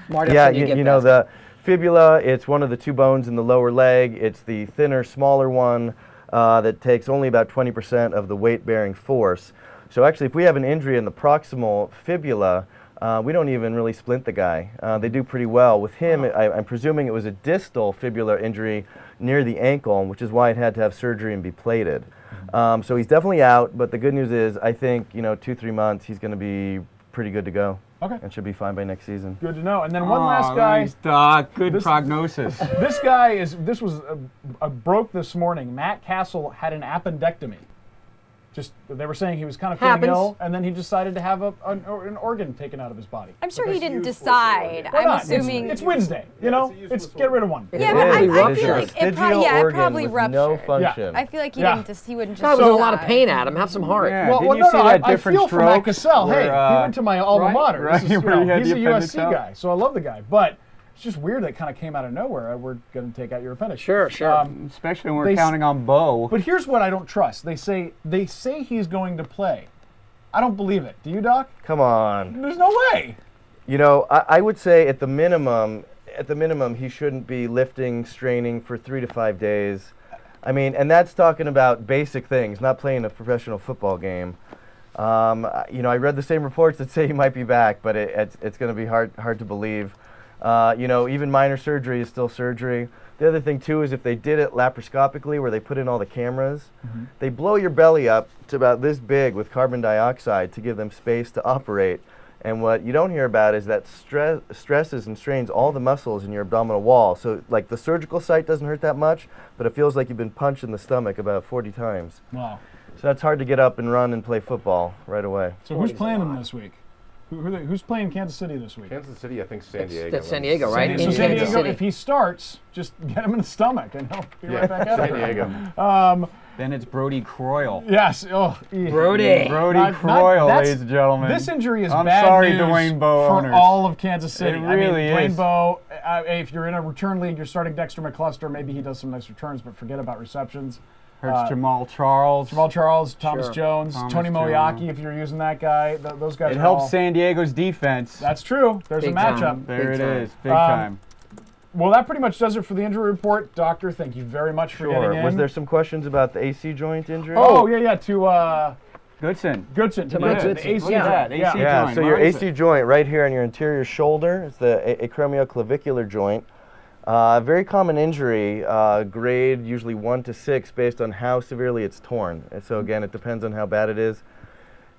C: Marty,
I: yeah, you know, the fibula, it's one of the 2 bones in the lower leg. It's the thinner, smaller one that takes only about 20% of the weight-bearing force. So actually, if we have an injury in the proximal fibula, we don't even really splint the guy. They do pretty well. With him, I'm presuming it was a distal fibular injury near the ankle, which is why it had to have surgery and be plated. So he's definitely out, but the good news is, I think, you know, 2-3 months, he's going to be pretty good to go.
A: Okay.
I: And should be fine by next season.
A: Good to know. And then one last guy.
D: Nice, Doc. Good prognosis.
A: This guy this was broke this morning. Matt Cassel had an appendectomy. Just they were saying he was kind of feeling ill, and then he decided to have an organ taken out of his body.
B: I'm sure he didn't decide.
A: Why
B: I'm
A: not?
B: assuming
A: It's Wednesday. You know, it's get rid of one.
B: Yeah, but I feel like it probably
I: with
B: ruptured.
I: no function.
B: I feel like he didn't just he wouldn't just.
C: God, was in a lot of pain, Adam. Have some heart.
D: Yeah,
A: Well,
D: didn't you
A: no,
D: see
A: no,
D: that
A: I
D: different
A: feel for Matt
D: stroke
A: Cassel. Hey,
D: where,
A: he went to my alma mater.
D: right,
A: This is,
D: where he had
A: he's a
D: the appendix
A: USC
D: out.
A: guy, so I love the guy. But it's just weird that kind of came out of nowhere. We're going to take out your appendix.
C: Sure.
D: Especially when we're counting on Bo.
A: But here's what I don't trust. They say he's going to play. I don't believe it. Do you, Doc?
I: Come on.
A: There's no way.
I: You know, I would say at the minimum, he shouldn't be lifting, straining for 3 to 5 days. I mean, and that's talking about basic things, not playing a professional football game. You know, I read the same reports that say he might be back, but it's going to be hard to believe. You know, even minor surgery is still surgery. The other thing, too, is if they did it laparoscopically, where they put in all the cameras, they blow your belly up to about this big with carbon dioxide to give them space to operate. And what you don't hear about is that stresses and strains all the muscles in your abdominal wall. So, like, the surgical site doesn't hurt that much, but it feels like you've been punched in the stomach about 40 times.
A: Wow.
I: So that's hard to get up and run and play football right away.
A: So who's playing him this week? Who's playing Kansas City this week?
G: Kansas City, I think San Diego.
C: That's San Diego, right?
A: So
C: In
A: San
C: Kansas
A: Diego,
C: City.
A: if he starts, just get him in the stomach and he'll be right back at it.
G: San Diego.
D: Then it's Brody Croyle.
A: Yes. Oh,
C: Brody.
D: Croyle, ladies and gentlemen.
A: This injury is
D: I'm
A: bad
D: sorry,
A: news
D: Dwayne Bowe
A: for
D: owners.
A: all of Kansas City.
D: It really
A: Dwayne
D: is.
A: Bowe, if you're in a return league, you're starting Dexter McCluster. Maybe he does some nice returns, but forget about receptions.
D: Hurts Jamal Charles.
A: Thomas Jones,
D: Thomas
A: Tony Moyaki, if you're using that guy. Those guys
D: It
A: are
D: helps
A: all,
D: San Diego's defense.
A: That's true. There's
C: Big
A: a matchup.
C: time.
D: There
C: Big
D: it
C: time.
D: is. Big time.
A: Well, that pretty much does it for the injury report. Doctor, thank you very much for getting in.
I: Was there some questions about the AC joint injury?
A: Oh, yeah, to
D: Goodson.
A: Goodson. To
C: Mike
A: the
C: Goodson.
A: AC
C: Look at
A: joint.
D: that, AC
I: Yeah,
D: joint.
I: so
D: Where
I: your
D: is
I: AC
D: it?
I: joint right here on your anterior shoulder, it's the acromioclavicular joint. Very common injury, grade usually 1 to 6 based on how severely it's torn. And so again, it depends on how bad it is.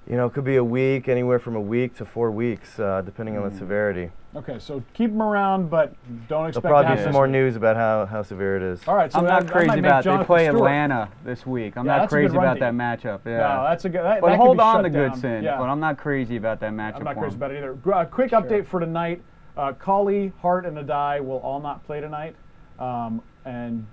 I: You know, it could be a week, anywhere from a week to 4 weeks, depending on the severity.
A: Okay, so keep him around, but don't expect
I: There'll
A: to
I: probably
A: have
I: be some
A: this
I: more
A: week.
I: news about how severe it is.
A: All right, so
D: I'm not
A: that
D: crazy
A: might make
D: about it. They
A: Jonathan
D: play
A: Stewart.
D: Atlanta this week. I'm
A: Yeah,
D: not
A: that's a good
D: crazy
A: run
D: about
A: D.
D: that matchup. Yeah.
A: No, that's a good. That
D: But
A: could
D: hold
A: be
D: on
A: shut
D: to
A: down.
D: Goodson.
A: Yeah.
D: But I'm not crazy about that matchup.
A: I'm not
D: for
A: crazy
D: him.
A: about it either. Quick update for tonight. Colley, Hart, and Adai will all not play tonight. And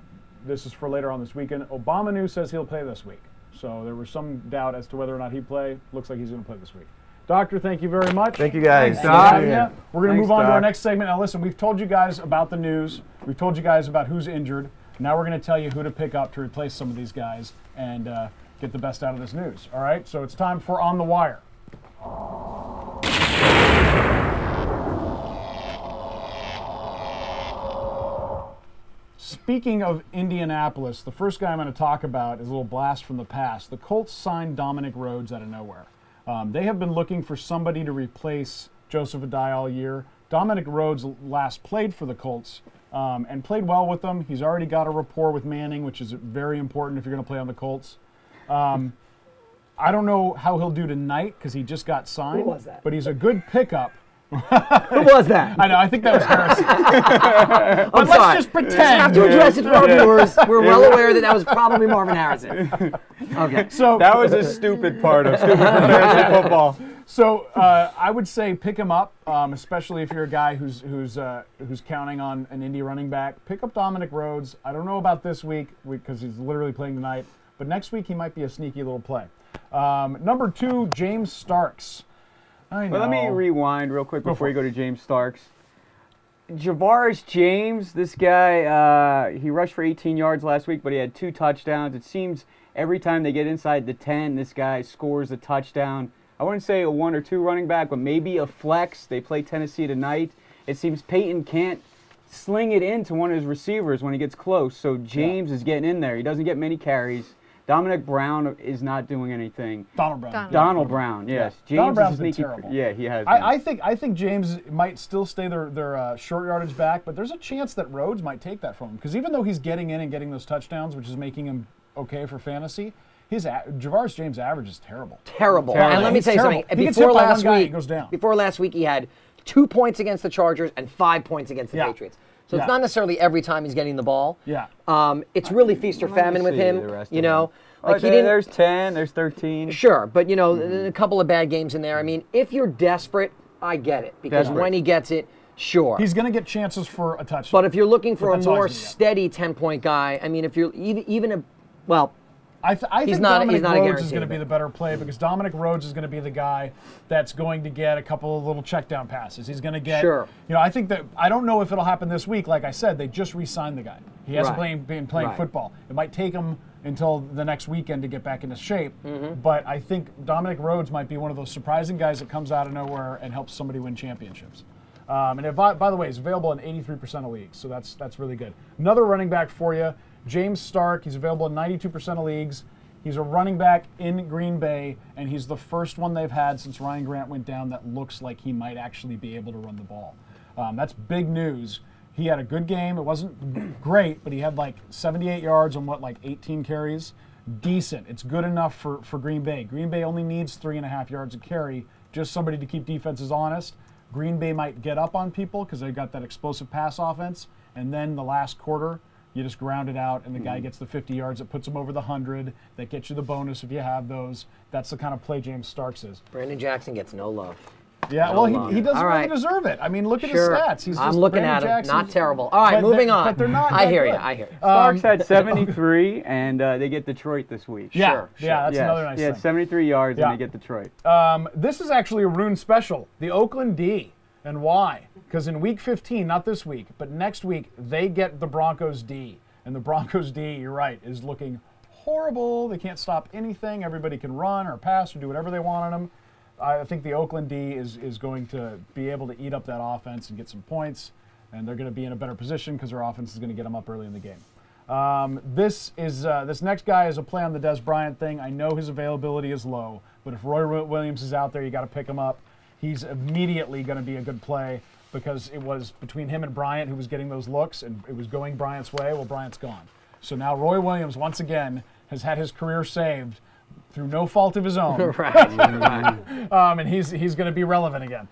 A: this is for later on this weekend. Obama News says he'll play this week. So there was some doubt as to whether or not he'd play. Looks like he's going to play this week. Doctor, thank you very much.
I: Thank you, guys.
A: Thanks for having
D: Doc.
A: ya. We're going to
D: Thanks,
A: move on to our
D: Doc.
A: next segment. Now, listen, we've told you guys about the news. We've told you guys about who's injured. Now we're going to tell you who to pick up to replace some of these guys and get the best out of this news. All right, so it's time for On the Wire. Speaking of Indianapolis, the first guy I'm going to talk about is a little blast from the past. The Colts signed Dominic Rhodes out of nowhere. They have been looking for somebody to replace Joseph Adai all year. Dominic Rhodes last played for the Colts and played well with them. He's already got a rapport with Manning, which is very important if you're going to play on the Colts. I don't know how he'll do tonight because he just got signed.
C: Who was that?
A: But he's a good pickup.
C: Who was that?
A: I know, I think that was Harrison. But let's
C: sorry.
A: just
C: We have
A: pretend.
C: to address it for our viewers. We're well aware that was probably Marvin Harrison. Okay.
A: So
D: That was a stupid part of stupid fantasy football.
A: So I would say pick him up, especially if you're a guy who's counting on an Indy running back. Pick up Dominic Rhodes. I don't know about this week because he's literally playing tonight, but next week he might be a sneaky little play. Number 2, James Starks. I know.
D: But let me rewind real quick before you go to James Starks. Javaris James, this guy, he rushed for 18 yards last week, but he had 2 touchdowns. It seems every time they get inside the 10, this guy scores a touchdown. I wouldn't say a 1 or 2 running back, but maybe a flex. They play Tennessee tonight. It seems Peyton can't sling it into one of his receivers when he gets close, so James is getting in there. He doesn't get many carries. Dominic Brown is not doing anything.
A: Donald Brown.
D: Donald Brown, yes.
A: Yeah.
D: James
A: Donald Brown's
D: is
A: been
D: sneaky.
A: terrible.
D: Yeah, he has.
A: I think James might still stay their short yardage back, but there's a chance that Rhodes might take that from him because even though he's getting in and getting those touchdowns, which is making him okay for fantasy, Javaris James' average is terrible.
C: Terrible.
D: Terrible.
C: And let me
A: He's
C: tell you
A: terrible.
C: something.
A: He gets hit
C: Before
A: by one
C: last
A: guy,
C: week,
A: he goes down.
C: Before last week, he had 2 points against the Chargers and 5 points against the
A: Yeah.
C: Patriots. So
A: Yeah.
C: it's not necessarily every time he's getting the ball.
A: Yeah.
C: It's really feast or famine with
D: see
C: him.
D: the rest
C: You
D: of
C: know,
D: them.
C: like he didn't.
D: There's 10, there's 13.
C: Sure, but you know, a couple of bad games in there. I mean, if you're desperate, I get it because
D: Desperate.
C: when he gets it, sure.
A: He's going to get chances for a touchdown.
C: But if you're looking for a
A: that's all
C: more
A: he's gonna get.
C: steady 10-point guy, I mean, if you're even a, well,
A: I think
C: not-
A: Dominic
C: he's not a
A: Rhodes is
C: guarantee,
A: going to be
C: but-
A: the better play because Dominic Rhodes is going to be the guy that's going to get a couple of little check down passes. He's going to get,
C: Sure.
A: you know, I think that, I don't know if it'll happen this week. Like I said, they just re-signed the guy. He hasn't been playing
C: Right.
A: football. It might take him until the next weekend to get back into shape.
C: Mm-hmm.
A: But I think Dominic Rhodes might be one of those surprising guys that comes out of nowhere and helps somebody win championships. By the way, he's available in 83% of leagues, so that's really good. Another running back for you, James Stark. He's available in 92% of leagues. He's a running back in Green Bay, and he's the first one they've had since Ryan Grant went down that looks like he might actually be able to run the ball. That's big news. He had a good game. It wasn't great, but he had like 78 yards on like 18 carries. Decent. It's good enough for Green Bay. Green Bay only needs 3.5 yards a carry, just somebody to keep defenses honest. Green Bay might get up on people because they got that explosive pass offense, and then the last quarter, you just ground it out, and the guy gets the 50 yards. That puts him over the 100. That gets you the bonus if you have those. That's the kind of play James Starks is.
C: Brandon Jackson gets no love.
A: Yeah,
C: No
A: well,
C: love.
A: he doesn't
C: All
A: really
C: right.
A: deserve it. I mean, look at
C: Sure.
A: his stats. He's
C: I'm
A: just
C: looking
A: Brandon
C: at him.
A: Jackson's-
C: Not terrible. All right,
A: but
C: moving
A: they're-
C: on.
A: But they're not.
C: I
A: that
C: hear you.
A: good.
C: I hear you.
D: Starks had 73, and they get Detroit this week.
A: Yeah,
C: Sure,
A: yeah, that's
D: Yes.
A: another nice
D: He had
A: thing.
D: 73 yards,
A: Yeah.
D: and they get Detroit.
A: This is actually a Rune special. The Oakland D. And why? Because in week 15, not this week, but next week, they get the Broncos D. And the Broncos D, you're right, is looking horrible. They can't stop anything. Everybody can run or pass or do whatever they want on them. I think the Oakland D is going to be able to eat up that offense and get some points. And they're going to be in a better position because their offense is going to get them up early in the game. This next guy is a play on the Des Bryant thing. I know his availability is low, but if Roy Williams is out there, you got to pick him up. He's immediately going to be a good play because it was between him and Bryant who was getting those looks, and it was going Bryant's way. Well, Bryant's gone. So now Roy Williams, once again, has had his career saved through no fault of his own.
C: Right.
A: And he's going to be relevant again.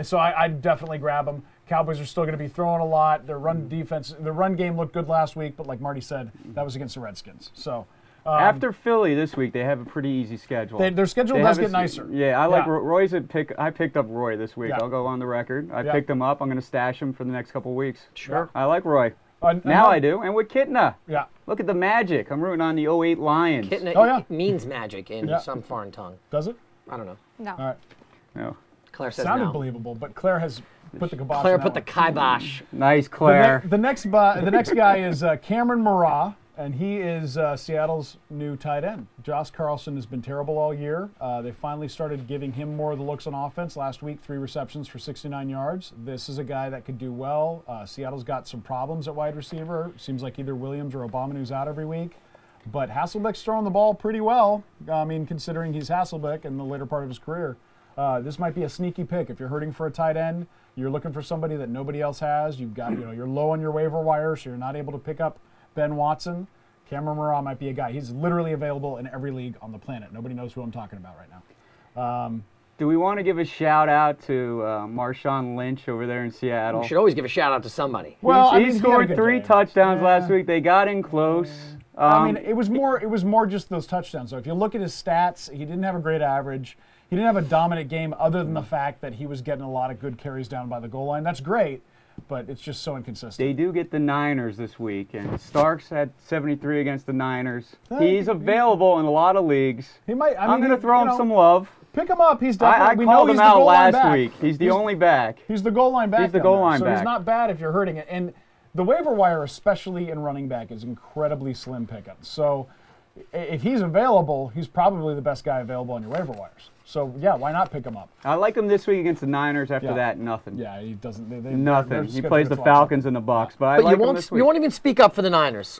A: So I'd definitely grab him. Cowboys are still going to be throwing a lot. Their run defense, their run game looked good last week, but like Marty said, that was against the Redskins. So
D: After Philly this week, they have a pretty easy schedule.
A: their schedule does get nicer.
D: Yeah, I like Roy's a pick. I picked up Roy this week.
A: Yeah.
D: I'll go on the record. I
A: Yeah.
D: picked him up. I'm going to stash him for the next couple weeks.
C: Sure.
D: I like Roy. Now I do. And with Kitna.
A: Yeah.
D: Look at the magic. I'm rooting on the 08 Lions.
C: Kitna
A: Oh, yeah.
C: means magic in
A: Yeah.
C: some foreign tongue.
A: Does it?
C: I don't know.
B: No.
A: All right.
D: No.
C: Claire says
A: Sounded
C: no.
A: believable, but Claire has put the kibosh.
C: Claire
A: on that
C: put the
A: one.
C: kibosh.
D: Nice, Claire.
A: The next guy is Cameron Murrah, and he is Seattle's new tight end. Josh Carlson has been terrible all year. They finally started giving him more of the looks on offense. Last week, 3 receptions for 69 yards. This is a guy that could do well. Seattle's got some problems at wide receiver. Seems like either Williams or Obama who's out every week. But Hasselbeck's throwing the ball pretty well. I mean, considering he's Hasselbeck in the later part of his career. This might be a sneaky pick. If you're hurting for a tight end, you're looking for somebody that nobody else has. You've got, you're low on your waiver wire, so you're not able to pick up Ben Watson. Cameron Murrah might be a guy. He's literally available in every league on the planet. Nobody knows who I'm talking about right now.
D: Do we want to give a shout out to Marshawn Lynch over there in Seattle?
C: You should always give a shout out to somebody.
A: Well,
D: he
A: I mean, he had a
D: scored
A: good
D: 3
A: game.
D: touchdowns
A: Yeah.
D: last week. They got in close.
A: I mean, it was more just those touchdowns. So if you look at his stats, he didn't have a great average. He didn't have a dominant game other than the fact that he was getting a lot of good carries down by the goal line. That's great, but it's just so inconsistent.
D: They do get the Niners this week, and Starks had 73 against the Niners. He's available in a lot of leagues.
A: He might.
D: I'm going to throw him some love.
A: Pick him up. He's definitely.
D: I
A: we
D: called
A: know
D: him
A: he's the
D: out
A: goal line
D: last
A: back.
D: week. He's the only back.
A: He's the goal line back.
D: He's the
A: down
D: goal
A: there.
D: line
A: so
D: back.
A: he's not bad if you're hurting it. And the waiver wire, especially in running back, is incredibly slim pickings. So if he's available, he's probably the best guy available on your waiver wires. So yeah, why not pick him up?
D: I like him this week against the Niners. After
A: Yeah.
D: that, nothing.
A: Yeah, he doesn't.
D: Nothing. He plays the Falcons and the Bucks, but I
C: But
D: like
C: you
D: him this week.
C: won't even speak up for the Niners.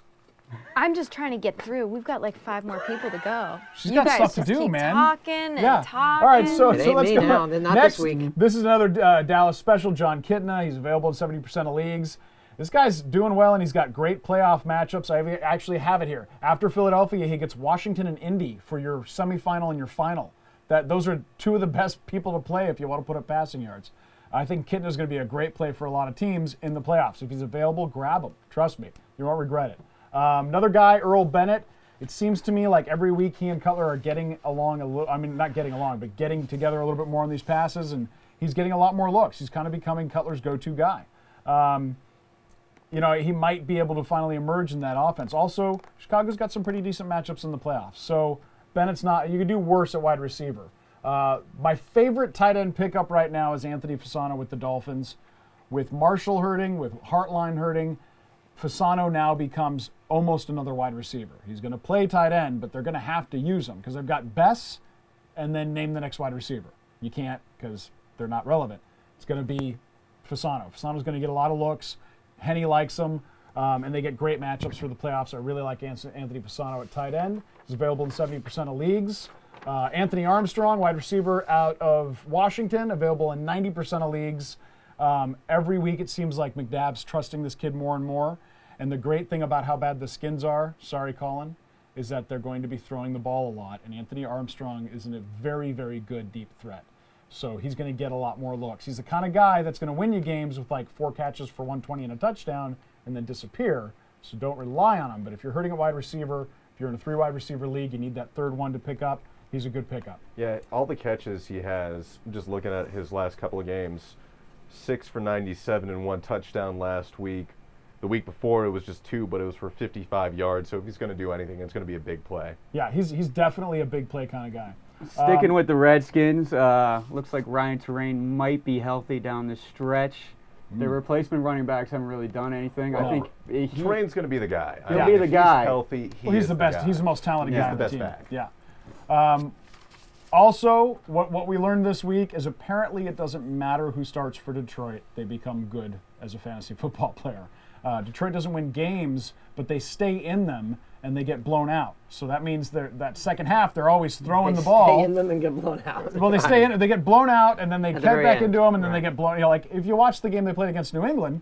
B: I'm just trying to get through. We've got like 5 more people to go.
A: She's
B: you
A: got
B: guys
A: stuff to
B: just
A: do,
B: keep
A: man.
B: Talking and talking.
A: All right, so
C: It
A: let's
C: ain't me
A: go.
C: now, then not
A: Next,
C: this week.
A: This is another Dallas special, John Kitna. He's available in 70% of leagues. This guy's doing well, and he's got great playoff matchups. I actually have it here. After Philadelphia, he gets Washington and Indy for your semifinal and your final. Those are 2 of the best people to play if you want to put up passing yards. I think Kitna is going to be a great play for a lot of teams in the playoffs. If he's available, grab him. Trust me. You won't regret it. Another guy, Earl Bennett. It seems to me like every week he and Cutler are getting along a little, I mean, not getting along, but getting together a little bit more on these passes, and he's getting a lot more looks. He's kind of becoming Cutler's go-to guy. You know, he might be able to finally emerge in that offense. Also, Chicago's got some pretty decent matchups in the playoffs. So Bennett's not, you could do worse at wide receiver. My favorite tight end pickup right now is Anthony Fasano with the Dolphins. With Marshall hurting, with Hartline hurting, Fasano now becomes almost another wide receiver. He's going to play tight end, but they're going to have to use him because they've got Bess and then name the next wide receiver. You can't because they're not relevant. It's going to be Fasano. Fasano's going to get a lot of looks. Henny likes him, and they get great matchups for the playoffs. I really like Anthony Fasano at tight end. He's available in 70% of leagues. Anthony Armstrong, wide receiver out of Washington, available in 90% of leagues. Every week it seems like McNabb's trusting this kid more and more. And the great thing about how bad the Skins are, sorry Colin, is that they're going to be throwing the ball a lot. And Anthony Armstrong is a very, very good deep threat. So he's going to get a lot more looks. He's the kind of guy that's going to win you games with like 4 catches for 120 and a touchdown and then disappear. So don't rely on him. But if you're hurting a wide receiver, if you're in a 3 wide receiver league, you need that third one to pick up. He's a good pickup.
G: Yeah, all the catches he has, just looking at his last couple of games, 6 for 97 and 1 touchdown last week. The week before it was just 2, but it was for 55 yards. So if he's going to do anything, it's going to be a big play.
A: Yeah, he's definitely a big play kind of guy.
D: Sticking with the Redskins, looks like Ryan Terrain might be healthy down the stretch. The replacement running backs haven't really done anything. I think
G: Terrain's going to be the guy.
D: He'll be the guy.
G: He's healthy.
A: He's the best. He's the most talented guy on the
G: best
A: team.
G: back.
A: Yeah. Also, what we learned this week is apparently it doesn't matter who starts for Detroit. They become good as a fantasy football player. Detroit doesn't win games, but they stay in them and they get blown out. So that means that second half they're always throwing the ball.
C: They stay in them and get blown out.
A: Well, they stay in. They get blown out and then they get back into them and then
C: Right.
A: they get blown. You know, like if you watch the game they played against New England,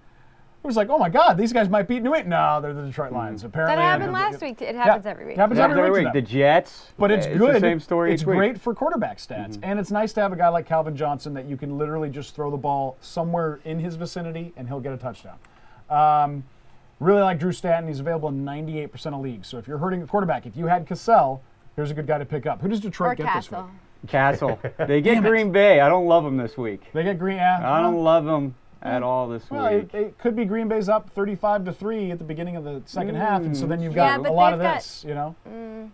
A: it was like, oh my God, these guys might beat New England. No, they're the Detroit Lions. Apparently,
B: That happened last week. It happens every week.
A: It happens every week.
D: The Jets.
A: But it's good.
D: The same story
A: It's
D: each week.
A: great for quarterback stats. And it's nice to have a guy like Calvin Johnson that you can literally just throw the ball somewhere in his vicinity and he'll get a touchdown. Really like Drew Stanton. He's available in 98% of leagues. So if you're hurting a quarterback, if you had Cassel, here's a good guy to pick up. Who does Detroit get this week?
D: Cassel. They get Green Bay. I don't love them this week.
A: They get Green. Yeah,
D: I don't love them at all this
A: well,
D: week.
A: it could be Green Bay's up 35-3 at the beginning of the second half, and so then you've got
B: but
A: a lot of
B: they've got-
A: this. You know,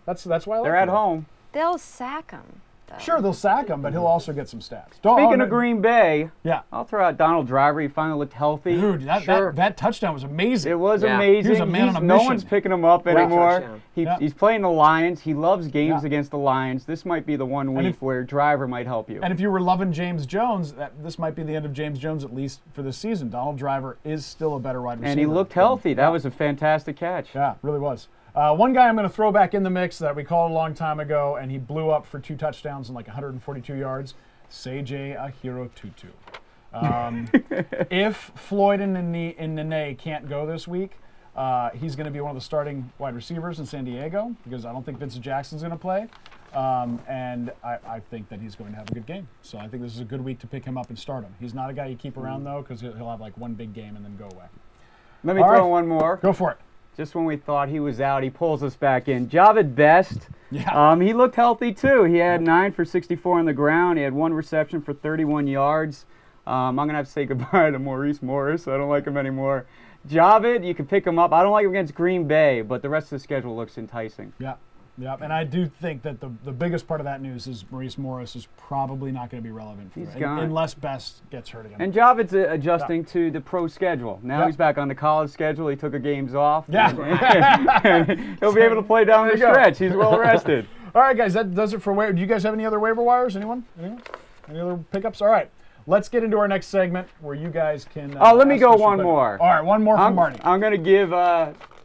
A: that's why I like
D: They're at
A: it.
D: home.
B: They'll sack him.
A: Sure, they'll sack him, but he'll also get some stats.
D: Speaking of Green Bay,
A: yeah,
D: I'll throw out Donald Driver. He finally looked healthy.
A: Dude, that touchdown was amazing.
D: It was
C: Yeah.
D: amazing.
A: He was a man on a
D: No
A: mission.
D: one's picking him up
C: Great
D: anymore.
C: touchdown.
D: He's playing the Lions. He loves games
A: Yeah.
D: against the Lions. This might be the one week where Driver might help you.
A: And if you were loving James Jones, this might be the end of James Jones, at least for this season. Donald Driver is still a better wide receiver.
D: And he looked healthy. That was a fantastic catch.
A: Yeah, really was. One guy I'm going to throw back in the mix that we called a long time ago, and he blew up for 2 touchdowns and like 142 yards, Seiji Ahiro Tutu. If Floyd and Nene can't go this week, he's going to be one of the starting wide receivers in San Diego because I don't think Vincent Jackson's going to play. And I think that he's going to have a good game. So I think this is a good week to pick him up and start him. He's not a guy you keep around, though, because he'll have like one big game and then go away.
D: Let me throw one more.
A: Go for it.
D: Just when we thought he was out, he pulls us back in. Jahvid Best.
A: Yeah.
D: He looked healthy too. He had 9 for 64 on the ground. He had 1 reception for 31 yards. I'm going to have to say goodbye to Maurice Morris. I don't like him anymore. Jahvid, you can pick him up. I don't like him against Green Bay, but the rest of the schedule looks enticing.
A: Yeah. Yeah, and I do think that the biggest part of that news is Maurice Morris is probably not going to be relevant for unless Best gets hurt again.
D: And Jahvid's adjusting to the pro schedule. Now he's back on the college schedule. He took a games off.
A: Yeah.
D: And he'll be able to play down the stretch. He's well rested.
A: All right, guys, that does it for waiver. Do you guys have any other waiver wires? Anyone? Any other pickups? All right. Let's get into our next segment where you guys can.
D: Let me go one more.
A: All right, one more from Marty.
D: I'm going to give.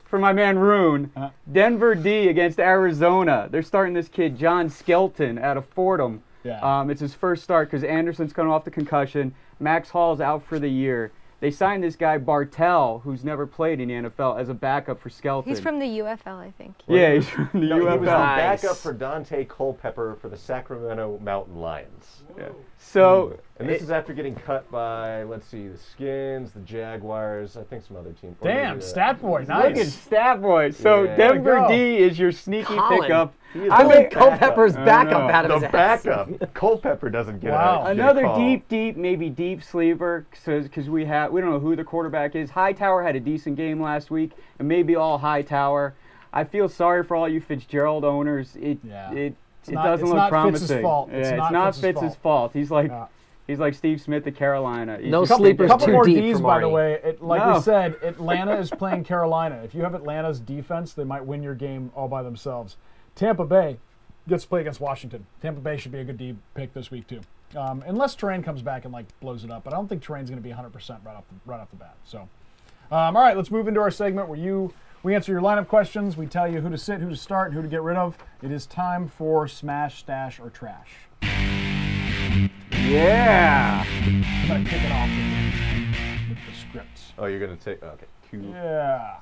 D: For my man Rune, Denver D against Arizona. They're starting this kid, John Skelton, out of Fordham.
A: Yeah.
D: It's his first start because Anderson's coming off the concussion. Max Hall's out for the year. They signed this guy, Bartell, who's never played in the NFL, as a backup for Skelton.
B: He's from the UFL, I think.
D: Yeah, he's from the UFL.
G: He was the backup for Dante Culpepper for the Sacramento Mountain Lions.
D: Yeah. So
G: And this is after getting cut by, let's see, the Skins, the Jaguars, I think some other team.
A: Damn, Stat Boy, nice.
D: Look at Stat Boy. So
G: Yeah.
D: Denver D is your sneaky
C: Colin.
D: pickup.
C: I made Culpepper's backup out of
G: The
C: his ass.
G: backup. Culpepper doesn't get
A: Wow.
G: a
D: Another
G: call.
D: deep, maybe deep sleeper, because we don't know who the quarterback is. Hightower had a decent game last week, and maybe all Hightower. I feel sorry for all you Fitzgerald owners. It doesn't look promising.
A: Fitz's fault.
D: Yeah, it's not Fitz's fault. He's like Steve Smith at Carolina. He's
C: No
D: just-
C: sleepers
A: Couple
C: too
A: more
C: deep
A: D's,
C: for
A: by
C: Marty.
A: the way. Like
D: No.
A: we said, Atlanta is playing Carolina. If you have Atlanta's defense, they might win your game all by themselves. Tampa Bay gets to play against Washington. Tampa Bay should be a good D pick this week too, unless Terrain comes back and like blows it up. But I don't think Terrain's going to be 100% right off the bat. So, all right, let's move into our segment where we answer your lineup questions. We tell you who to sit, who to start, and who to get rid of. It is time for Smash, Stash, or Trash.
D: Yeah.
A: I'm going to kick it off with the script.
G: Oh, you're going to take, okay.
A: Yeah.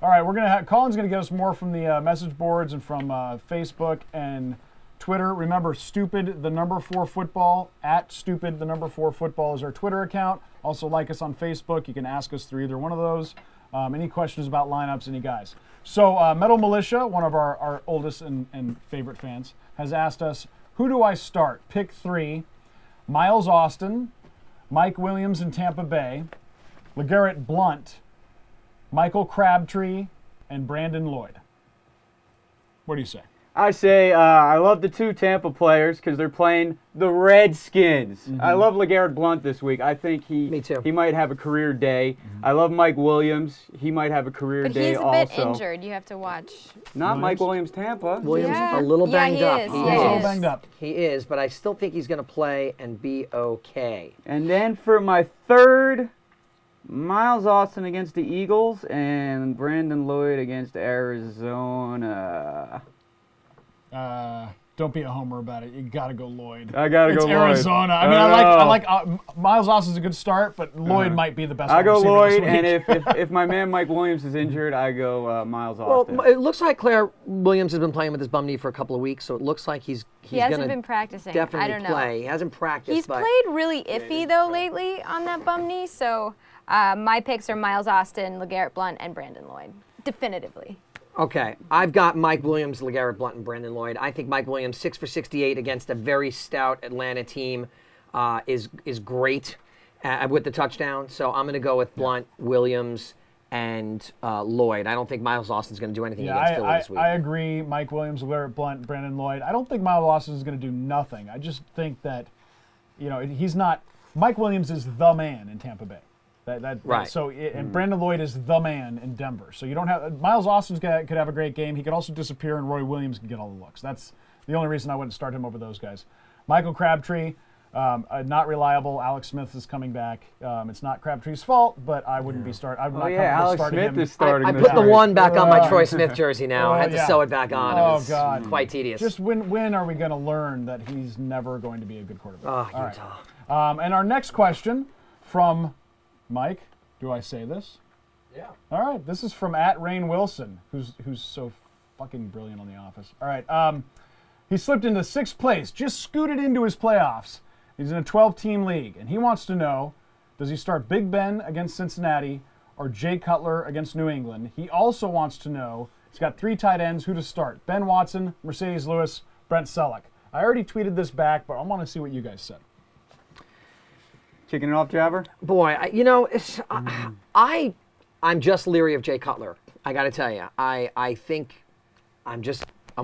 A: All right, Colin's going to get us more from the message boards and from Facebook and Twitter. Remember, stupid4football, at stupid4football is our Twitter account. Also like us on Facebook. You can ask us through either one of those. Any questions about lineups, any guys. So Metal Militia, one of our oldest and favorite fans, has asked us, who do I start? Pick 3. Miles Austin, Mike Williams in Tampa Bay, LeGarrette Blount, Michael Crabtree, and Brandon Lloyd. What do you say?
D: I say I love the 2 Tampa players because they're playing the Redskins. I love LeGarrette Blount this week. I think
C: Me too.
D: he might have a career day. I love Mike Williams. He might have a career
B: But
D: day
B: he's a
D: also.
B: bit injured. You have to watch.
D: Not Mike Williams Tampa.
C: Williams
B: Yeah.
C: a little
B: Yeah,
C: banged
B: he
C: up.
B: is.
C: He
B: Yeah,
A: A
B: he
A: little
B: is.
A: banged up.
C: He is, but I still think he's going to play and be okay.
D: And then for my 3rd, Miles Austin against the Eagles and Brandon Lloyd against Arizona.
A: Don't be a homer about it. You got to go Lloyd.
D: I gotta
A: It's
D: go Lloyd.
A: Arizona. I mean, I like Miles Austin's a good start, but Lloyd might be the best.
D: I
A: wide
D: go
A: receiver
D: Lloyd,
A: this
D: and
A: week.
D: if my man Mike Williams is injured, I go Miles
C: Well,
D: Austin.
C: it looks like Claire Williams has been playing with his bum knee for a couple of weeks, so it looks like he's
B: He hasn't
C: going
B: been
C: to
B: practicing.
C: definitely
B: I don't know.
C: play. He hasn't practiced,
B: He's
C: but
B: played really iffy though lately on that bum knee. So my picks are Miles Austin, LeGarrette Blount, and Brandon Lloyd, definitively.
C: okay. I've got Mike Williams, LeGarrette Blount, and Brandon Lloyd. I think Mike Williams, 6 for 68 against a very stout Atlanta team, is great with the touchdown. So I'm going to go with Blount, Williams, and Lloyd. I don't think Miles Austin's going to do anything against Philly this week.
A: I agree. Mike Williams, LeGarrette Blount, Brandon Lloyd. I don't think Miles Austin is going to do nothing. I just think that, he's not. Mike Williams is the man in Tampa Bay.
C: Right.
A: So and Brandon Lloyd is the man in Denver. So you don't have Miles Austin could have a great game. He could also disappear, and Roy Williams could get all the looks. That's the only reason I wouldn't start him over those guys. Michael Crabtree, not reliable. Alex Smith is coming back. It's not Crabtree's fault, but I wouldn't be starting. I'm not comfortable
D: Alex
A: starting
D: Smith
A: him.
D: is starting.
C: I
D: this
C: put the
D: week.
C: 1 back on my Troy Smith jersey now. I had to
A: yeah.
C: sew it back on.
A: Oh,
C: It was
A: God.
C: quite tedious.
A: Just when are we going to learn that he's never going to be a good quarterback?
C: Oh,
A: All right.
C: Utah.
A: And our next question from Mike. Do I say this?
H: Yeah.
A: All right. This is from @Rain Wilson, who's so fucking brilliant on The Office. All right. He slipped into 6th place, just scooted into his playoffs. He's in a 12-team league, and he wants to know, does he start Big Ben against Cincinnati or Jay Cutler against New England? He also wants to know, he's got 3 tight ends, who to start. Ben Watson, Mercedes Lewis, Brent Selleck. I already tweeted this back, but I want to see what you guys said.
D: Kicking it off, Jabber?
C: Boy, I'm just leery of Jay Cutler. I got to tell you, I think I'm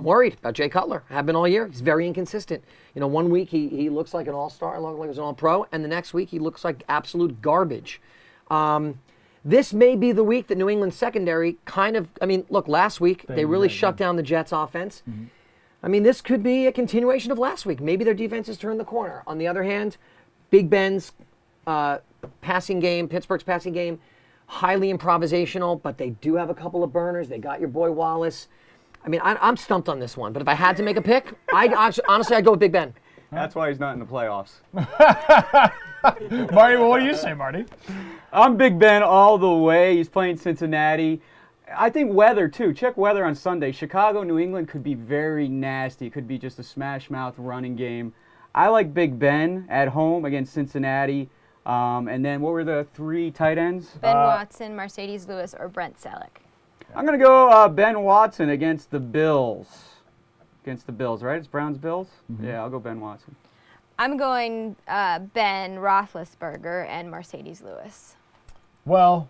C: worried about Jay Cutler. I have been all year. He's very inconsistent. 1 week he looks like an all-star, like he's an all-pro, and the next week he looks like absolute garbage. This may be the week that New England secondary look, last week they really shut down the Jets offense. Mm-hmm. This could be a continuation of last week. Maybe their defense has turned the corner. On the other hand, Big Ben's passing game, Pittsburgh's passing game, highly improvisational, but they do have a couple of burners. They got your boy Wallace. I'm stumped on this one, but if I had to make a pick, honestly, I'd go with Big Ben.
D: That's why he's not in the playoffs.
A: Marty, what do you say, Marty?
D: I'm Big Ben all the way. He's playing Cincinnati. I think weather, too. Check weather on Sunday. Chicago, New England could be very nasty. It could be just a smash-mouth running game. I like Big Ben at home against Cincinnati. And then what were the 3 tight ends?
B: Ben Watson, Mercedes Lewis, or Brent Selleck.
D: I'm going to go Ben Watson against the Bills. Against the Bills, right? It's Browns-Bills?
A: Mm-hmm.
D: Yeah, I'll go Ben Watson.
B: I'm going Ben Roethlisberger and Mercedes Lewis.
A: Well,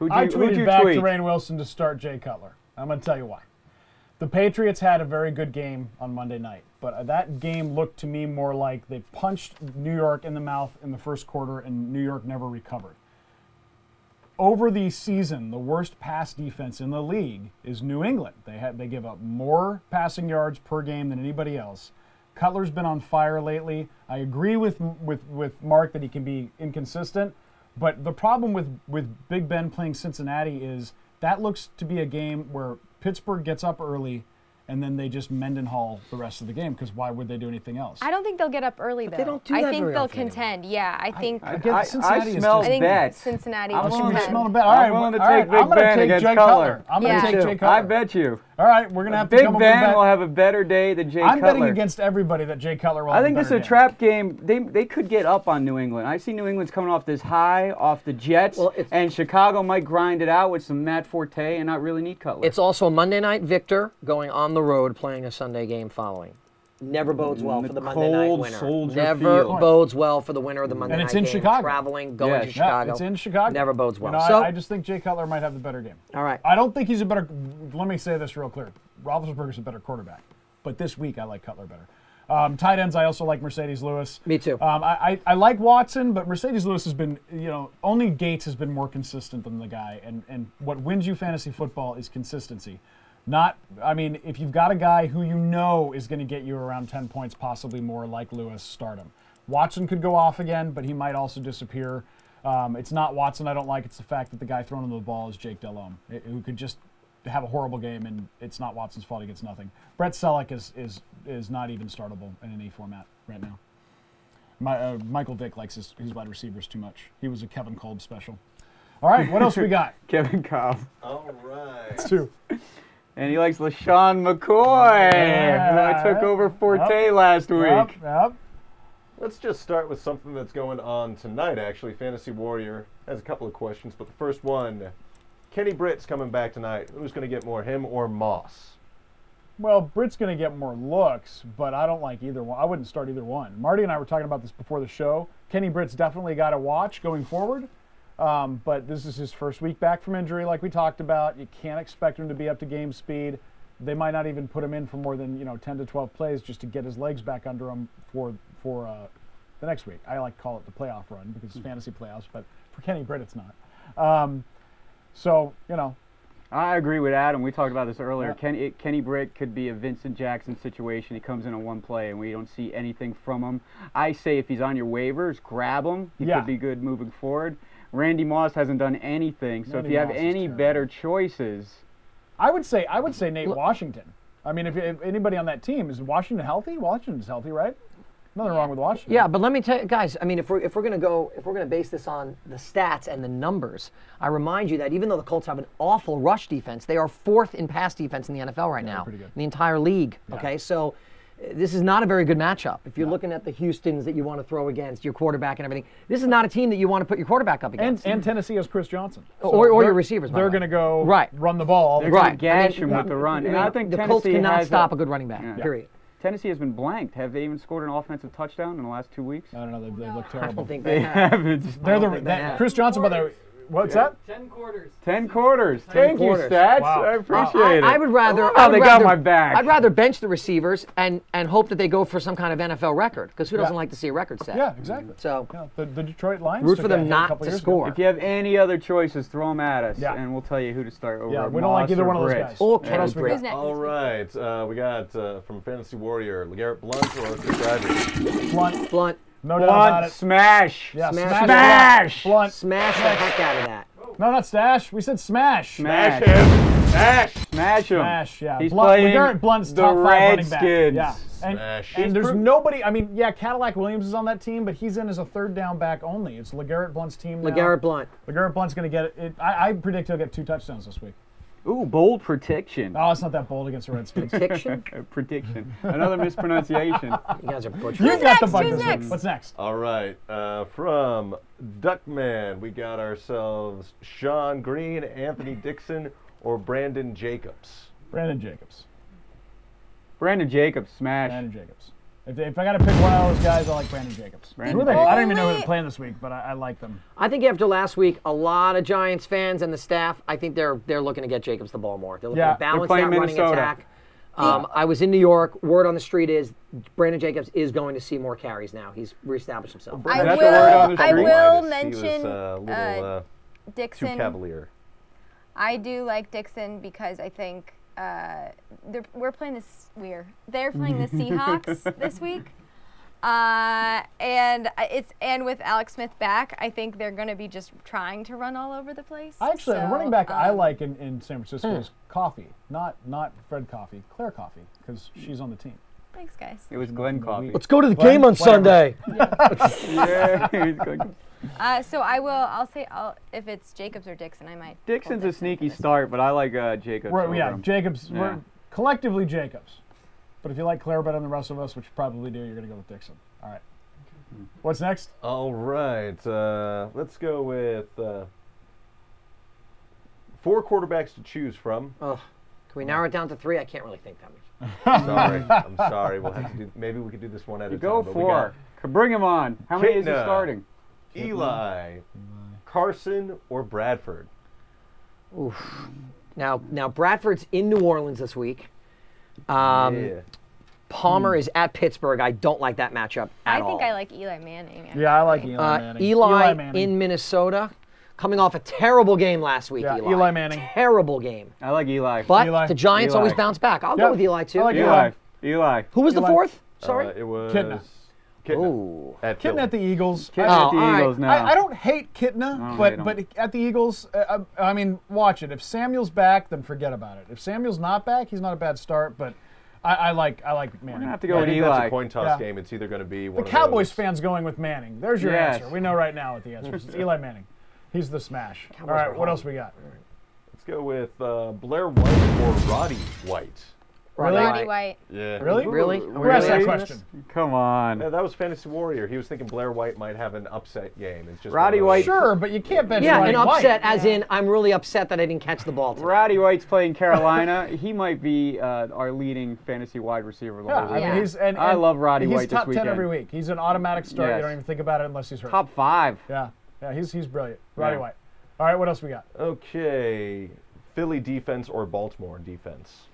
A: I
D: who'd you
A: tweeted back
D: tweet?
A: to Rainn Wilson to start Jay Cutler. I'm going to tell you why. The Patriots had a very good game on Monday night, but that game looked to me more like they punched New York in the mouth in the first quarter, and New York never recovered. Over the season, the worst pass defense in the league is New England. They give up more passing yards per game than anybody else. Cutler's been on fire lately. I agree with Mark that he can be inconsistent, but the problem with Big Ben playing Cincinnati is that looks to be a game where Pittsburgh gets up early, and then they just Mendenhall the rest of the game, because why would they do anything else?
B: I don't think they'll get up early, though.
C: they don't do
B: I
C: that
B: think
C: very
B: they'll
C: often
B: contend. Yeah, I think.
A: Cincinnati is
D: smell
A: just-
B: I think
D: bets.
B: Cincinnati
D: I'm
B: will
D: willing to
B: contend.
A: Smell the bet. All right,
D: I'm willing to
A: all right,
D: take Big
A: I'm gonna
D: Ben
A: take
D: against
A: Jay
D: Cutler.
A: I'm going
B: Yeah.
A: to take Jay Cutler.
D: I bet you.
A: All right, we're going to have to
D: Big
A: come up with a
D: Ben
A: bet.
D: will have a better day than Jay
A: I'm
D: Cutler.
A: betting against everybody that Jay Cutler will
D: I
A: have
D: think
A: a
D: this is
A: better
D: a
A: game.
D: trap game. They could get up on New England. I see New England's coming off this high, off the Jets,
C: Well,
D: and Chicago might grind it out with some Matt Forte and not really need Cutler.
C: It's also a Monday night victor going on the road playing a Sunday game following. Never bodes well for the Monday night
D: cold
C: winner.
D: Soldier
C: Never
D: Field.
C: bodes well for the winner of the Monday
A: And
C: night
A: it's in
C: game.
A: Chicago.
C: Traveling, going to
D: Yes.
C: Chicago.
A: Yeah, it's in Chicago.
C: Never bodes well.
A: You know,
C: So-
A: I just think Jay Cutler might have the better game.
C: All right.
A: I don't think he's a better. Let me say this real clear. Roethlisberger's a better quarterback, but this week I like Cutler better. Tight ends, I also like Mercedes Lewis.
C: Me too.
A: I like Watson, but Mercedes Lewis has been, only Gates has been more consistent than the guy. And what wins you fantasy football is consistency. If you've got a guy who you know is going to get you around 10 points, possibly more, like Lewis, start him. Watson could go off again, but he might also disappear. It's not Watson I don't like. It's the fact that the guy throwing him the ball is Jake Delhomme, who could just have a horrible game, and it's not Watson's fault he gets nothing. Brett Selleck is not even startable in any format right now. Michael Vick likes his wide receivers too much. He was a Kevin Kolb special. All right, what else we got?
D: Kevin Cobb.
H: All right.
A: It's two.
D: And he likes LaShawn McCoy,
A: Yeah.
D: who took over Forte last week.
A: Yep.
G: Let's just start with something that's going on tonight, actually. Fantasy Warrior has a couple of questions, but the first one, Kenny Britt's coming back tonight. Who's going to get more, him or Moss?
A: Well, Britt's going to get more looks, but I don't like either one. I wouldn't start either one. Marty and I were talking about this before the show. Kenny Britt's definitely got to watch going forward, but this is his first week back from injury, like we talked about. You can't expect him to be up to game speed. They might not even put him in for more than 10 to 12 plays just to get his legs back under him for the next week. I like to call it the playoff run because it's fantasy playoffs, but for Kenny Britt, it's not.
D: I agree with Adam. We talked about this earlier.
A: Yeah.
D: Kenny Britt could be a Vincent Jackson situation. He comes in on one play, and we don't see anything from him. I say if he's on your waivers, grab him. He
A: Yeah.
D: could be good moving forward. Randy Moss hasn't done anything, so
A: Randy
D: if you have
A: Moss is
D: any
A: terrible.
D: better choices,
A: I would say Nate Washington. I mean, if anybody on that team, is Washington healthy? Washington's healthy, right? Nothing wrong with Washington.
C: Yeah, but let me tell you, guys. I mean, if we're gonna base this on the stats and the numbers, I remind you that even though the Colts have an awful rush defense, they are 4th in pass defense in the NFL right now,
A: pretty good.
C: in the entire league.
A: Yeah.
C: Okay, so this is not a very good matchup. If you're looking at the Houstons that you want to throw against your quarterback and everything, this is not a team that you want to put your quarterback up against.
A: And Tennessee has Chris Johnson.
C: Or
A: they're-
C: your receivers, by
A: They're
C: the way.
A: going to go
C: Right.
A: run the ball.
D: they're
C: Right.
D: going to gash
C: I mean,
D: him with the run. And I think
C: the
D: Tennessee
C: Colts cannot
D: has
C: stop a good running back.
D: Yeah.
C: Period.
D: Tennessee has been blanked. Have they even scored an offensive touchdown in the last 2 weeks?
A: I don't know. They look
C: I
A: terrible.
C: don't think
D: They
C: they have.
D: haven't.
A: They're
C: think they have.
A: Chris Johnson, by the way. What's that?
F: 10 quarters.
D: 10 quarters. Thank
C: quarters.
D: you, Stats.
A: Wow.
D: I appreciate it.
C: I would rather.
D: Oh,
C: I would
D: they
C: rather,
D: got my back.
C: I'd rather bench the receivers and hope that they go for some kind of NFL record, because who doesn't
A: Yeah.
C: like to see a record set?
A: Yeah, exactly.
C: So
A: Yeah, the Detroit Lions.
C: root
A: took
C: for
A: that
C: them
A: hit a
C: not
A: couple
C: to
A: years ago.
C: score.
D: If you have any other choices, throw them at us,
A: Yeah.
D: and we'll tell you who to start over.
A: Yeah, we don't like
D: Moss
A: either
D: or
A: one of those
D: Britt.
A: guys.
C: Or
A: What
C: Kenny
A: else we
C: Britt.
B: Who's
A: got?
B: next?
G: All right, we got from Fantasy Warrior, LeGarrette Blunt or Chris Ivory.
A: Blunt.
C: Blunt,
A: No doubt about
D: Blunt,
A: it.
D: smash.
A: Yeah,
C: Smash.
D: Smash.
A: Blunt.
C: smash the heck out of that.
A: No, not stash. We said smash.
D: Smash him. Smash him.
A: Smash, yeah.
D: He's
A: Blunt,
D: playing
A: LeGarrette Blunt's
D: the
A: top 5 running back.
D: Redskins.
A: Yeah. And,
G: Smash.
A: and there's nobody, Cadillac Williams is on that team, but he's in as a third down back only. It's LeGarrette Blunt's team now.
C: LeGarrette Blunt.
A: LeGarrette Blunt's going to get it. I predict he'll get 2 touchdowns this week.
D: Ooh, bold prediction.
A: Oh, it's not that bold against the Redskins.
C: Prediction?
D: Prediction. Another mispronunciation.
C: You guys are butchering.
A: You've got the
B: next?
A: bug
B: Who's
A: this
B: next?
A: week. What's next?
G: All right, from Duckman, we got ourselves Sean Green, Anthony Dixon, or Brandon Jacobs.
A: Brandon Jacobs.
D: Brandon Jacobs, smash.
A: Brandon Jacobs. If I got to pick one of those guys, I like Brandon Jacobs.
D: Brandon
A: Who are they? I don't even know who
B: Holy-
A: they're playing this week, but I like them.
C: I think after last week, a lot of Giants fans and the staff, I think they're looking to get Jacobs the ball more. They're looking to balance
D: playing
C: that running
D: Minnesota.
C: attack. I was in New York. Word on the street is Brandon Jacobs is going to see more carries now. He's reestablished himself.
B: I
D: That's the word on
B: will.
D: the
B: I
D: street.
B: will
G: He
B: mention
G: was a little too
B: Dixon.
G: cavalier.
B: I do like Dixon because I think they're playing this. They're playing the Seahawks this week, and with Alex Smith back, I think they're going to be just trying to run all over the place.
A: Actually, the
B: So,
A: running back I like in San Francisco is Coffee, not Fred Coffee, Claire Coffee, because she's on the team.
B: Thanks, guys.
D: It was Glenn Coffee.
C: Let's go to the
A: Glenn,
C: game on
A: whatever.
C: Sunday.
D: Yeah, he's good.
B: So I'll say if it's Jacobs or Dixon, I might. pull
D: Dixon's a
B: Dixon
D: sneaky
B: for this.
D: start, but I like Jacobs. over
A: Yeah,
D: him.
A: Jacobs.
D: Yeah.
A: We're collectively Jacobs. But if you like Claire better than the rest of us, which you probably do, you're going to go with Dixon. All right. What's next?
G: All right, let's go with 4 quarterbacks to choose from.
C: Ugh. Can we narrow it down to 3? I can't really think that much.
G: I'm sorry. We'll have to do. Maybe we could do this one at a
D: Go
G: time. but we
D: for. Bring him on. How many is he
G: Kitna.
D: starting?
G: Eli, Carson, or Bradford.
C: Oof. Now Bradford's in New Orleans this week.
G: Yeah.
C: Palmer is at Pittsburgh. I don't like that matchup at all.
B: I think I like Eli Manning.
A: Yeah, I like
B: actually.
A: Eli Manning.
C: Eli
A: Manning.
C: in Minnesota, coming off a terrible game last week.
A: Yeah, Eli Manning.
C: Terrible game.
D: I like Eli.
C: But
A: Eli.
C: the Giants
D: Eli.
C: always bounce back. I'll
A: Yep.
C: go with Eli too.
A: I like
D: Eli. Eli.
C: Who was the
A: Eli.
C: fourth? Sorry.
G: It was
A: Kitna.
C: Ooh.
G: At
A: Kitna
G: Philly.
A: at the Eagles.
D: Kitna
C: Oh,
D: at the
C: all right.
D: Eagles now.
A: I don't hate Kitna,
D: I don't
A: but
D: hate him.
A: but at the Eagles, I mean, watch it. If Samuel's back, then forget about it. If Samuel's not back, he's not a bad start. But I like
D: We're
A: Manning.
D: gonna have to go
G: I
D: with
G: think that's
D: Eli.
G: a coin toss
A: Yeah.
G: game. It's either going to be
A: The
G: one of
A: Cowboys
G: those.
A: fans going with Manning. There's your
D: Yes.
A: answer. We know right now what the answer is. It's Eli Manning. He's the smash.
C: Cowboys
A: All right,
C: are
A: what
C: home.
A: else we got?
G: Let's go with Blair White or Roddy White.
A: Really?
B: Roddy White.
G: Yeah.
A: Really?
C: Really?
A: Who asked that
D: Really?
A: question?
D: Come on.
G: Yeah, that was Fantasy Warrior. He was thinking Blair White might have an upset game. It's just
D: Roddy
G: one of those-
D: White-
A: Sure, but you can't bench
C: Yeah,
A: Roddy
C: an upset
A: White.
C: as in I'm really upset that I didn't catch the ball today.
D: Roddy White's playing Carolina. He might be our leading fantasy wide receiver of the
A: Yeah,
D: whole
A: I
D: week.
A: mean, he's and
D: I love Roddy
A: he's
D: White this
A: top 10
D: weekend.
A: every week. He's an automatic start. You
D: Yes.
A: don't even think about it unless he's hurt.
D: Top 5.
A: Yeah, he's brilliant. Roddy
D: Yeah.
A: White. All right, what else we got?
G: Okay. Philly defense or Baltimore defense?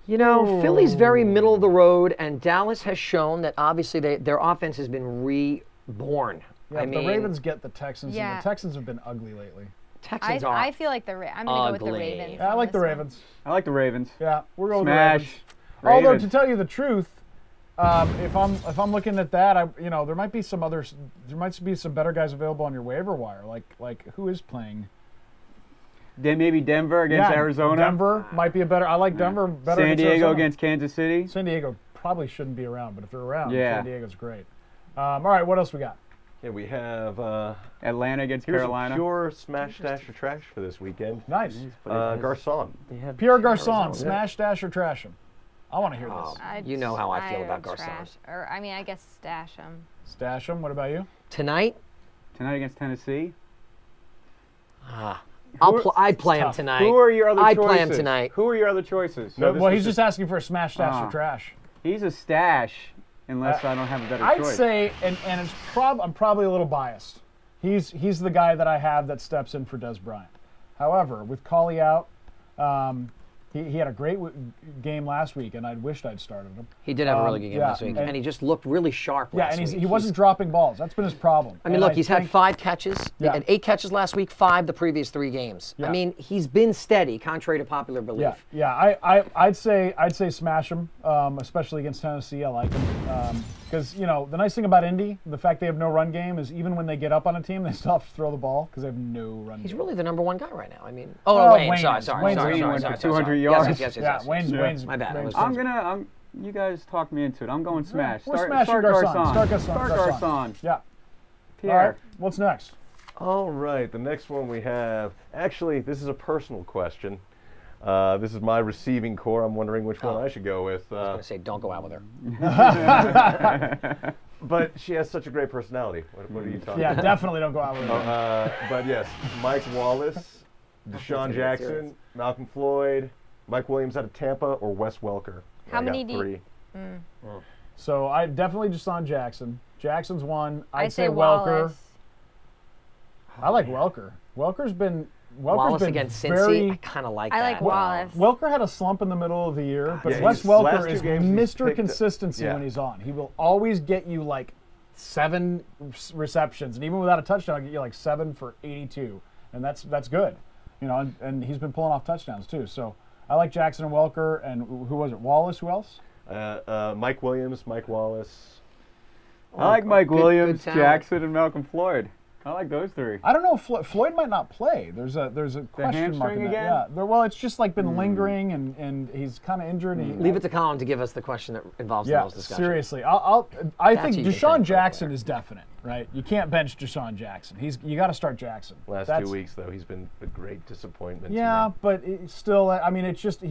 C: You know, Philly's very middle of the road, and Dallas has shown that obviously their offense has been reborn.
A: Yeah,
C: I
A: but
C: mean,
A: the Ravens get the Texans, and
B: Yeah.
A: the Texans have been ugly lately.
C: Texans
B: I feel like I'm gonna go with the
C: ugly.
B: Ravens.
A: Yeah, I
B: on
A: like the
B: this one.
A: Ravens.
D: I like the Ravens.
A: Yeah, we're going with the
D: Smash.
A: Ravens. Although
D: Ravens.
A: to tell you the truth, if I'm looking at that, there might be some better guys available on your waiver wire. Like who is playing?
D: Then maybe Denver against Arizona.
A: Denver might be a better. I like Denver better.
D: San
A: against
D: Diego
A: Arizona.
D: against Kansas City.
A: San Diego probably shouldn't be around, but if they're around,
D: Yeah.
A: San Diego's great. All right, what else we got?
G: Yeah, we have
D: Atlanta against
G: here's
D: Carolina.
G: a pure smash dash or trash for this weekend.
A: Nice.
G: Garcon.
A: Pierre Garcon, smash, dash, or trash him. I want to hear this.
C: You know how I feel
B: would
C: about Garcon.
B: trash- Or I mean, I guess stash him.
A: Stash him. What about you?
C: Tonight,
D: Tonight against Tennessee.
C: I'd play him
A: tough.
C: tonight.
D: Who are your other
C: I'd
D: choices?
C: play him tonight.
D: Who are your other choices?
G: No, this
A: Well,
G: was
A: he's just asking for a smash, dash,
D: Ah.
A: or trash.
D: He's a stash unless I don't have a better
A: I'd
D: choice.
A: say, and it's I'm probably a little biased. He's the guy that I have that steps in for Des Bryant. However, with Colley out, he had a great game last week, and I wished I'd started him.
C: He did have a really good game
A: yeah,
C: last week,
A: and-
C: and he just looked really sharp
A: Yeah,
C: last
A: and
C: week.
A: he wasn't dropping balls. That's been his problem.
C: I mean,
A: And
C: look, he's had
A: think-
C: 5 catches. He
A: Yeah.
C: had 8 catches last week, 5 the previous 3 games.
A: Yeah.
C: I mean, he's been steady, contrary to popular belief.
A: Yeah. I'd say smash him, especially against Tennessee. I like him because the nice thing about Indy, the fact they have no run game, is even when they get up on a team, they still have to throw the ball because they have no run.
C: He's
A: game.
C: really the number 1 guy right now. I mean,
A: Well,
C: Wayne.
A: Wayne
C: Sorry,
A: is.
C: sorry,
A: Wayne's
C: sorry,
A: the
C: sorry,
A: one
C: sorry,
D: for
C: sorry,
D: 200
C: sorry.
D: yards.
C: Yes.
A: Yeah, Wayne's.
C: My bad.
D: You guys talked me into it. I'm going smash.
A: We're
D: Start
A: smashing
D: Garcon.
A: Garcon. Start Garcon.
D: Start
A: Garcon.
D: Garcon.
A: Yeah. All
D: Pierre.
A: right. What's next?
G: All right, the next one we have, actually, this is a personal question. This is my receiving core. I'm wondering which one I should go with.
C: I was going to say, don't go out with her.
G: But she has such a great personality. What are you talking
A: Yeah,
G: about?
A: definitely don't go out with her.
G: But yes, Mike Wallace, Deshaun Jackson, Malcolm Floyd, Mike Williams out of Tampa, or Wes Welker.
B: How
G: I
B: many
G: got
B: do you-
G: 3.
A: So I definitely Deshaun Jackson. Jackson's one.
B: I
A: I'd say Welker.
B: Wallace.
A: I like Welker. Welker's been
C: Wallace against Cincy, I kind of like
B: I
C: that.
B: like Wallace.
A: Welker had a slump in the middle of the year, but
G: Yeah,
A: Wes
G: his last
A: Welker
G: 2
A: is
G: games he's
A: Mr.
G: picked-
A: Consistency
G: yeah.
A: when he's on. He will always get you like 7 receptions, and even without a touchdown, he'll get you like 7 for 82, and that's good. You know, and he's been pulling off touchdowns too. So I like Jackson and Welker, and who was it? Wallace? Who else?
G: Mike Williams, Mike Wallace.
D: I like Mike
C: good
D: Williams,
C: talent.
D: Jackson, and Malcolm Floyd. I like those 3.
A: I don't know. Floyd might not play. There's a question mark in
D: hamstring
A: that.
D: again?
A: Yeah. Well, it's just like been lingering, and he's kind of injured. And
C: Leave it to Colin to give us the question that involves the
A: Yeah,
C: most discussion.
A: seriously. I
C: That's
A: think
C: who you can
A: Deshaun
C: thank for a
A: Jackson
C: player.
A: is definite, right? You can't bench Deshaun Jackson. You got to start Jackson.
G: Last
A: That's-
G: 2 weeks, though, he's been a great disappointment.
A: Yeah,
G: to me.
A: but still, I mean, it's just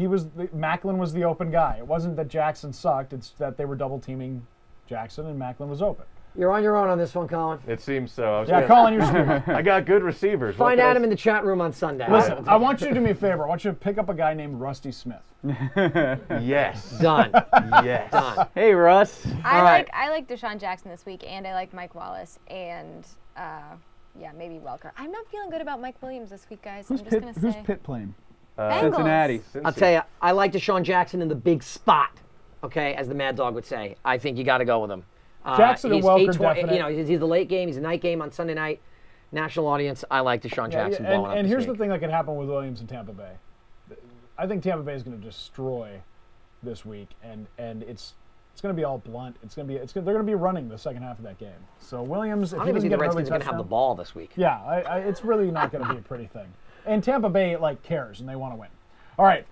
A: Macklin was the open guy. It wasn't that Jackson sucked. It's that they were double teaming Jackson and Macklin was open.
C: You're on your own on this one, Colin.
G: It seems so. I was
A: Yeah,
G: gonna-
A: Colin, you're screwed.
G: I got good receivers. What
C: Find
G: can I
C: Adam in the chat room on Sunday.
A: Listen, I want you to do me a favor. I want you to pick up a guy named Rusty Smith.
G: Yes.
C: Done.
G: Yes.
C: Done.
D: Hey, Russ.
B: I
C: right.
B: like Deshaun Jackson this week, and I like Mike Wallace, and yeah, maybe Welker. I'm not feeling good about Mike Williams this week, guys. I'm just gonna
A: Who's
B: say
A: Pitt playing?
B: Bengals.
D: Cincinnati.
C: I'll tell you, I like Deshaun Jackson in the big spot, okay, as the Mad Dog would say. I think you got to go with him.
A: Jackson and
C: He's
A: Welker
C: 8:20
A: definite.
C: You know, he's the late game. He's a night game on Sunday night. National audience. I like Deshaun Jackson blowing up
A: and
C: this
A: here's
C: week.
A: the thing that could happen with Williams in Tampa Bay. I think Tampa Bay is going to destroy this week, and it's going to be all blunt. They're going to be running the second half of that game. So Williams, if
C: I
A: he
C: don't even
A: doesn't
C: think the
A: get an early
C: Redskins are going to have the
A: touchdown,
C: ball this week.
A: yeah, it's really not going to be a pretty thing. And Tampa Bay cares and they want to win. All right,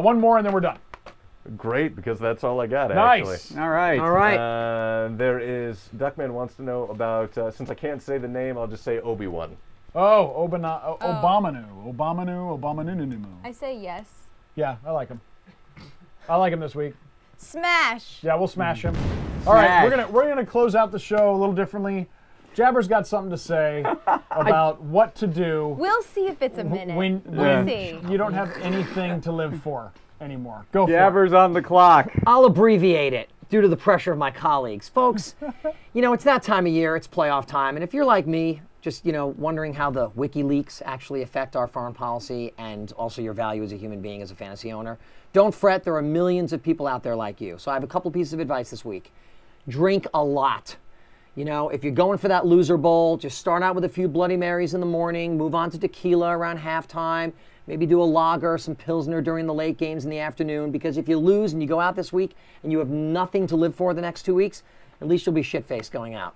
A: one more and then we're done.
G: Great, because that's all I got,
A: Nice.
G: actually.
D: All right.
C: All right.
G: There is, Duckman wants to know about, since I can't say the name, I'll just say Obi-Wan.
A: Oh, Obamanu.
B: I say yes.
A: Yeah, I like him. I like him this week.
B: Smash.
A: Yeah, we'll smash him. All right,
D: Smash.
A: we're gonna close out the show a little differently. Jabber's got something to say about what to do
B: We'll see if it's a minute.
A: when
B: we'll see.
A: you don't have anything to live for anymore. Go for it.
D: Jabber's on the clock.
C: I'll abbreviate it due to the pressure of my colleagues. Folks, you know, it's that time of year. It's playoff time. And if you're like me, just, you know, wondering how the WikiLeaks actually affect our foreign policy and also your value as a human being, as a fantasy owner, don't fret. There are millions of people out there like you. So I have a couple pieces of advice this week. Drink a lot. You know, if you're going for that loser bowl, just start out with a few Bloody Marys in the morning, move on to tequila around halftime, maybe do a lager, some Pilsner during the late games in the afternoon, because if you lose and you go out this week and you have nothing to live for the next 2 weeks, at least you'll be shit-faced going out.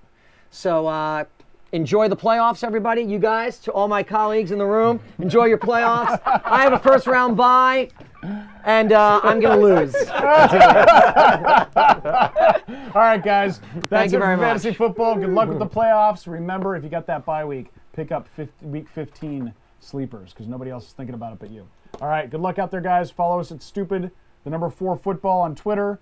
C: So enjoy the playoffs, everybody. You guys, to all my colleagues in the room, enjoy your playoffs. I have a first-round bye, and I'm going to lose.
A: All right, guys. That's
C: you
A: it
C: very
A: for fantasy
C: much.
A: football. Good luck with the playoffs. Remember, if you got that bye week, pick up week 15 sleepers because nobody else is thinking about it but you. All right, good luck out there, guys. Follow us at Stupid, the number 4 football on Twitter.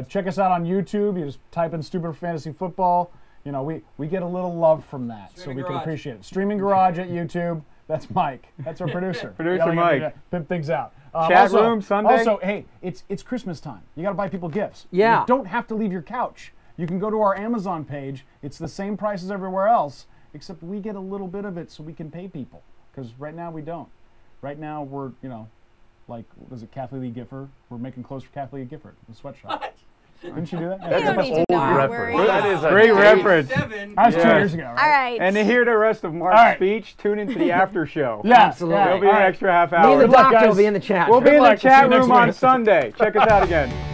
A: Check us out on YouTube. You just type in Stupid Fantasy Football. You know, we get a little love from that, so we can appreciate it. Streaming Garage at YouTube. That's Mike. That's our producer.
D: Producer
A: Yelling at me
D: Mike.
A: to pimp things out.
D: Chat room Sunday?
A: Also, hey, it's Christmas time. You got to buy people gifts.
C: Yeah.
A: You don't have to leave your couch. You can go to our Amazon page. It's the same price as everywhere else, except we get a little bit of it so we can pay people. Because right now we don't. Right now we're, you know, like, was it Kathleen Lee Gifford? We're making clothes for Kathleen Lee Gifford, the sweatshop. Didn't you do that?
B: You don't need to know. Worry.
G: That is a
D: Great reference.
F: Seven.
A: That was 2
D: Yeah.
A: years ago, right?
B: All right.
D: And to hear the rest of Mark's
A: All right.
D: speech, tune into the after show.
A: Yeah,
C: Absolutely.
A: yeah.
D: There'll be
A: All
D: an
A: right.
D: extra half
C: Me and
D: hour.
C: the
A: Good luck,
C: doctor will
A: guys.
C: be in the chat.
D: We'll be in
A: luck.
D: the
A: We'll see
D: chat
A: you next
D: room on
A: week.
D: Sunday. Check us out again.